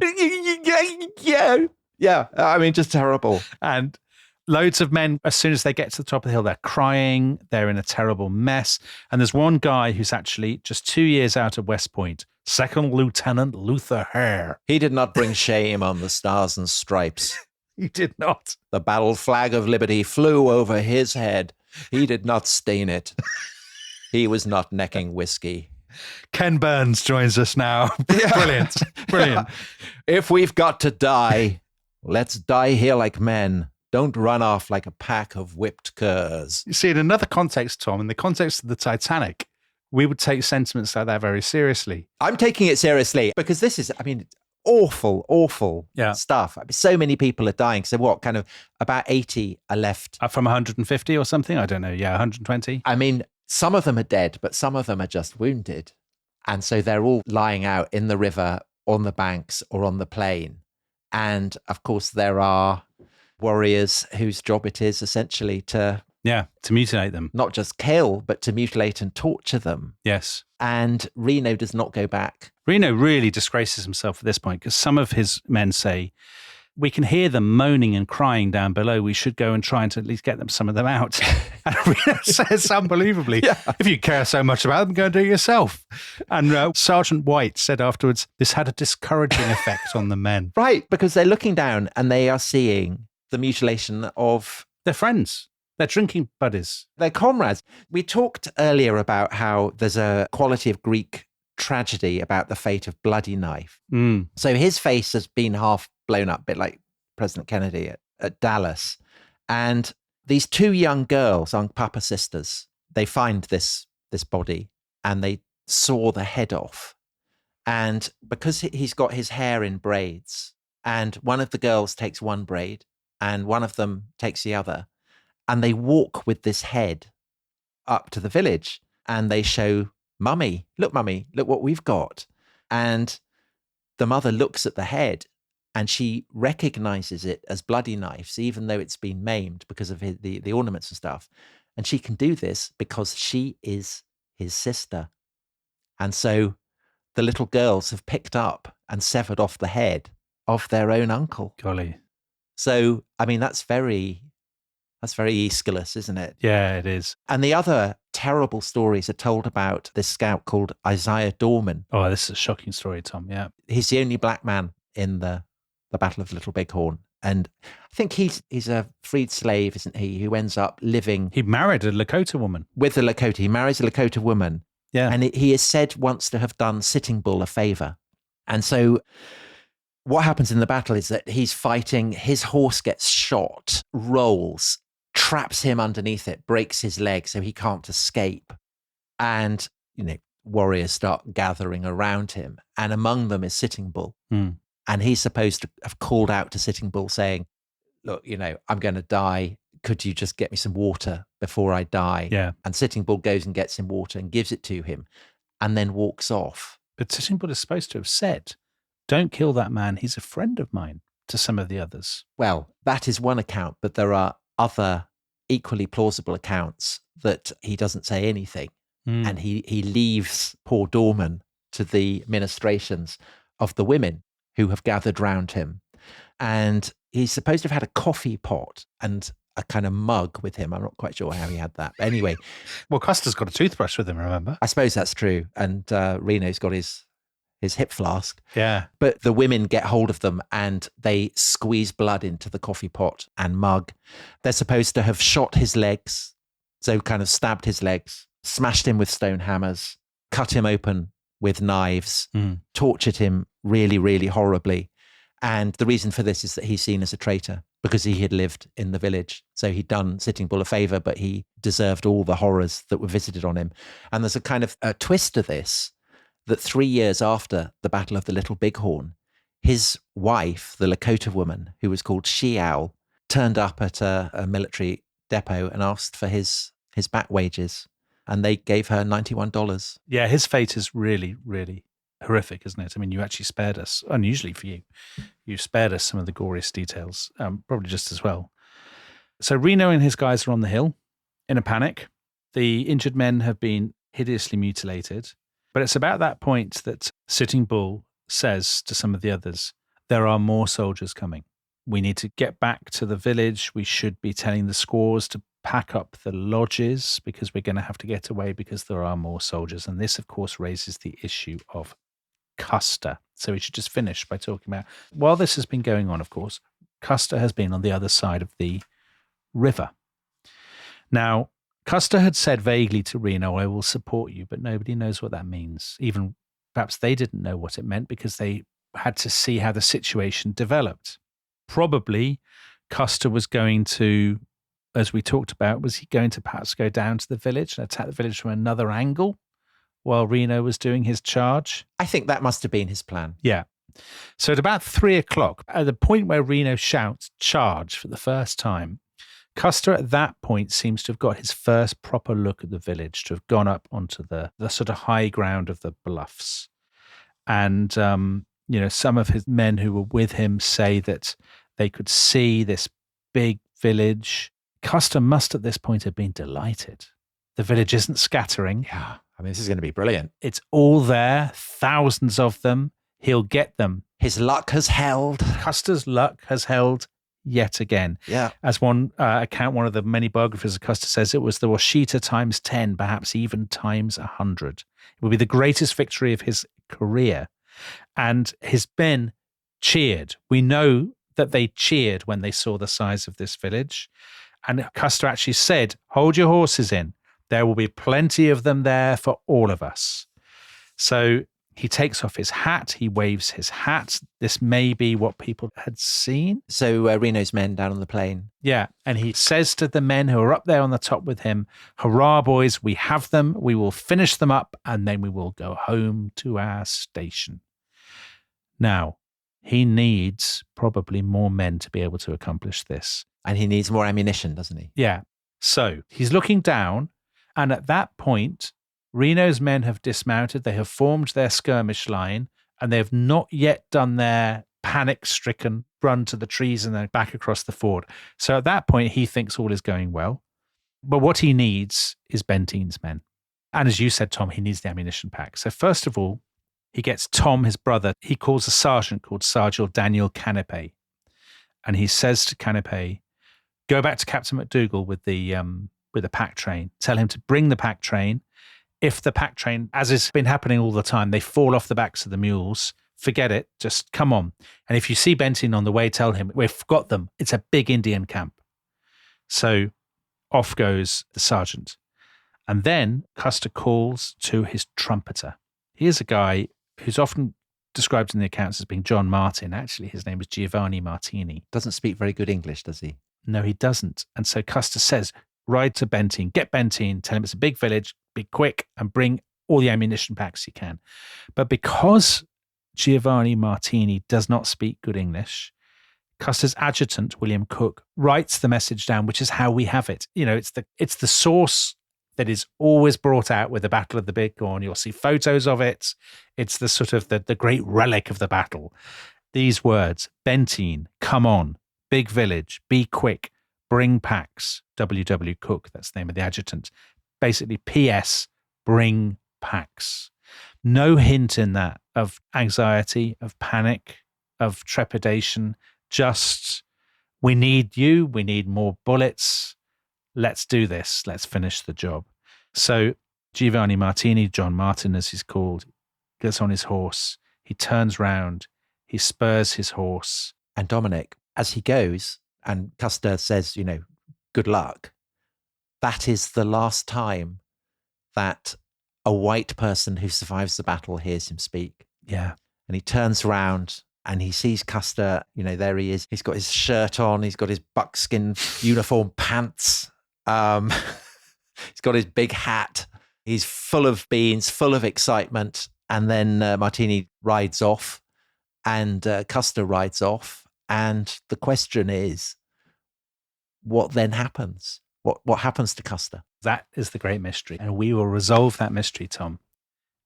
Yeah. I mean, just terrible. And loads of men, as soon as they get to the top of the hill, they're crying. They're in a terrible mess. And there's one guy who's actually just 2 years out of West Point, Second Lieutenant Luther Hare. He did not bring shame on the stars and stripes. He did not. The battle flag of liberty flew over his head. He did not stain it. He was not necking whiskey. Ken Burns joins us now. Brilliant. Brilliant. If we've got to die, let's die here like men, Don't run off like a pack of whipped curs. You see, in another context, Tom, in the context of the Titanic, we would take sentiments like that very seriously. I'm taking it seriously because this is, awful, awful stuff. So many people are dying. So what, kind of about 80 are left? From 150 or something? I don't know. Yeah, 120. Some of them are dead, but some of them are just wounded. And so they're all lying out in the river, on the banks or on the plain. And of course, there are warriors whose job it is essentially to mutilate them. Not just kill, but to mutilate and torture them. Yes. And Reno does not go back. Reno really disgraces himself at this point because some of his men say, we can hear them moaning and crying down below. We should go and try and to at least get some of them out. And Reno says unbelievably, if you care so much about them, go and do it yourself. And Sergeant White said afterwards, this had a discouraging effect on the men. Right, because they're looking down and they are seeing the mutilation of their friends. They're drinking buddies. They're comrades. We talked earlier about how there's a quality of Greek tragedy about the fate of Bloody Knife. So his face has been half blown up, a bit like President Kennedy at Dallas. And these two young girls, Papa sisters, they find this body and they saw the head off. And because he's got his hair in braids, and one of the girls takes one braid and one of them takes the other, and they walk with this head up to the village and they show Mummy, look what we've got. And the mother looks at the head and she recognizes it as Bloody Knife's, even though it's been maimed because of the ornaments and stuff. And she can do this because she is his sister. And so the little girls have picked up and severed off the head of their own uncle. Golly. So, that's very Aeschylus, isn't it? Yeah, it is. And the other terrible stories are told about this scout called Isaiah Dorman. Oh, this is a shocking story, Tom. Yeah. He's the only black man in the Battle of Little Bighorn. And I think he's a freed slave, isn't he, who ends up living... He married a Lakota woman. With the Lakota. He marries a Lakota woman. Yeah. And he is said once to have done Sitting Bull a favor. And so what happens in the battle is that he's fighting, his horse gets shot, rolls, traps him underneath it, breaks his leg so he can't escape. And, warriors start gathering around him. And among them is Sitting Bull. And he's supposed to have called out to Sitting Bull saying, look, I'm going to die. Could you just get me some water before I die? Yeah. And Sitting Bull goes and gets him water and gives it to him and then walks off. But Sitting Bull is supposed to have said, don't kill that man. He's a friend of mine, to some of the others. Well, that is one account, but there are other equally plausible accounts that he doesn't say anything. And he leaves poor Dorman to the ministrations of the women who have gathered round him. And he's supposed to have had a coffee pot and a kind of mug with him. I'm not quite sure how he had that. But anyway. Well, Custer's got a toothbrush with him, remember? I suppose that's true. And Reno's got his hip flask. Yeah. But the women get hold of them and they squeeze blood into the coffee pot and mug. They're supposed to have shot his legs. So kind of stabbed his legs, smashed him with stone hammers, cut him open with knives, tortured him really, really horribly. And the reason for this is that he's seen as a traitor because he had lived in the village. So he'd done Sitting Bull a favor, but he deserved all the horrors that were visited on him. And there's a kind of a twist to this, that 3 years after the Battle of the Little Bighorn, his wife, the Lakota woman, who was called She-Owl, turned up at a military depot and asked for his back wages. And they gave her $91. Yeah, his fate is really, really horrific, isn't it? You actually spared us, unusually for you. You spared us some of the goriest details, probably just as well. So Reno and his guys are on the hill in a panic. The injured men have been hideously mutilated. But it's about that point that Sitting Bull says to some of the others, there are more soldiers coming. We need to get back to the village. We should be telling the squaws to pack up the lodges because we're going to have to get away because there are more soldiers. And this, of course, raises the issue of Custer. So we should just finish by talking about, while this has been going on, of course, Custer has been on the other side of the river. Now, Custer had said vaguely to Reno, I will support you, but nobody knows what that means. Even perhaps they didn't know what it meant because they had to see how the situation developed. Probably Custer was going to, as we talked about, was he going to perhaps go down to the village and attack the village from another angle while Reno was doing his charge? I think that must have been his plan. Yeah. So at about 3:00, at the point where Reno shouts charge for the first time, Custer at that point seems to have got his first proper look at the village, to have gone up onto the sort of high ground of the bluffs. And, some of his men who were with him say that they could see this big village. Custer must at this point have been delighted. The village isn't scattering. Yeah. I mean, this is going to be brilliant. It's all there, thousands of them. He'll get them. His luck has held. Custer's luck has held yet again. Yeah. As one one of the many biographers of Custer says, it was the Washita times 10, perhaps even times 100. It would be the greatest victory of his career. And his men cheered. We know that they cheered when they saw the size of this village. And Custer actually said, hold your horses in. There will be plenty of them there for all of us. So he takes off his hat. He waves his hat. This may be what people had seen. So Reno's men down on the plain. Yeah. And he says to the men who are up there on the top with him, hurrah, boys, we have them. We will finish them up, and then we will go home to our station. Now, he needs probably more men to be able to accomplish this. And he needs more ammunition, doesn't he? Yeah. So he's looking down, and at that point, Reno's men have dismounted. They have formed their skirmish line, and they have not yet done their panic-stricken run to the trees and then back across the ford. So at that point, he thinks all is going well. But what he needs is Bentine's men. And as you said, Tom, he needs the ammunition pack. So first of all, he gets Tom, his brother. He calls a sergeant called Sergeant Daniel Canepe. And he says to Canepe, go back to Captain McDougall with the pack train. Tell him to bring the pack train. If the pack train, as has been happening all the time, they fall off the backs of the mules, forget it, just come on. And if you see Bentine on the way, tell him, we've got them. It's a big Indian camp. So off goes the sergeant. And then Custer calls to his trumpeter. He is a guy who's often described in the accounts as being John Martin. Actually, his name is Giovanni Martini. Doesn't speak very good English, does he? No, he doesn't. And so Custer says, ride to Bentine, get Bentine, tell him it's a big village, be quick and bring all the ammunition packs you can. But because Giovanni Martini does not speak good English, Custer's adjutant, William Cook, writes the message down, which is how we have it. It's the source that is always brought out with the Battle of the Bighorn. You'll see photos of it. It's the sort of the great relic of the battle. These words, Bentine, come on, big village, be quick, bring packs. W.W. Cook, that's the name of the adjutant. Basically, P.S., bring packs. No hint in that of anxiety, of panic, of trepidation. Just, we need you. We need more bullets. Let's do this. Let's finish the job. So Giovanni Martini, John Martin as he's called, gets on his horse. He turns round. He spurs his horse. And Dominic, as he goes, and Custer says, good luck, that is the last time that a white person who survives the battle hears him speak. Yeah. And he turns around and he sees Custer, there he is. He's got his shirt on. He's got his buckskin uniform pants. He's got his big hat. He's full of beans, full of excitement. And then Martini rides off and Custer rides off. And the question is, what then happens? What happens to Custer? That is the great mystery. And we will resolve that mystery, Tom,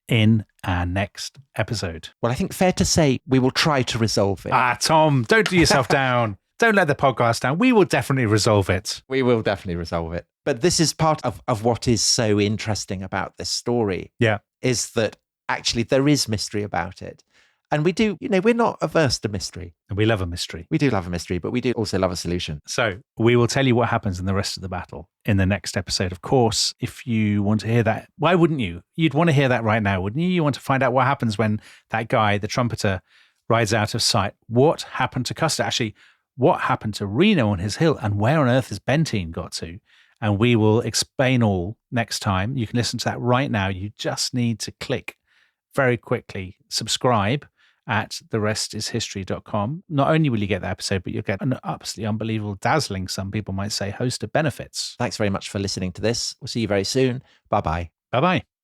in our next episode. Well, I think fair to say we will try to resolve it. Tom, don't do yourself down. Don't let the podcast down. We will definitely resolve it. We will definitely resolve it. But this is part of what is so interesting about this story. Yeah. Is that actually there is mystery about it. And we do, we're not averse to mystery. We love a mystery. We do love a mystery, but we do also love a solution. So we will tell you what happens in the rest of the battle in the next episode. Of course, if you want to hear that, why wouldn't you? You'd want to hear that right now, wouldn't you? You want to find out what happens when that guy, the trumpeter, rides out of sight. What happened to Custer? Actually, what happened to Reno on his hill, and where on earth has Bentine got to? And we will explain all next time. You can listen to that right now. You just need to click very quickly, subscribe, at therestishistory.com. Not only will you get that episode, but you'll get an absolutely unbelievable, dazzling, some people might say, host of benefits. Thanks very much for listening to this. We'll see you very soon. Bye-bye. Bye-bye.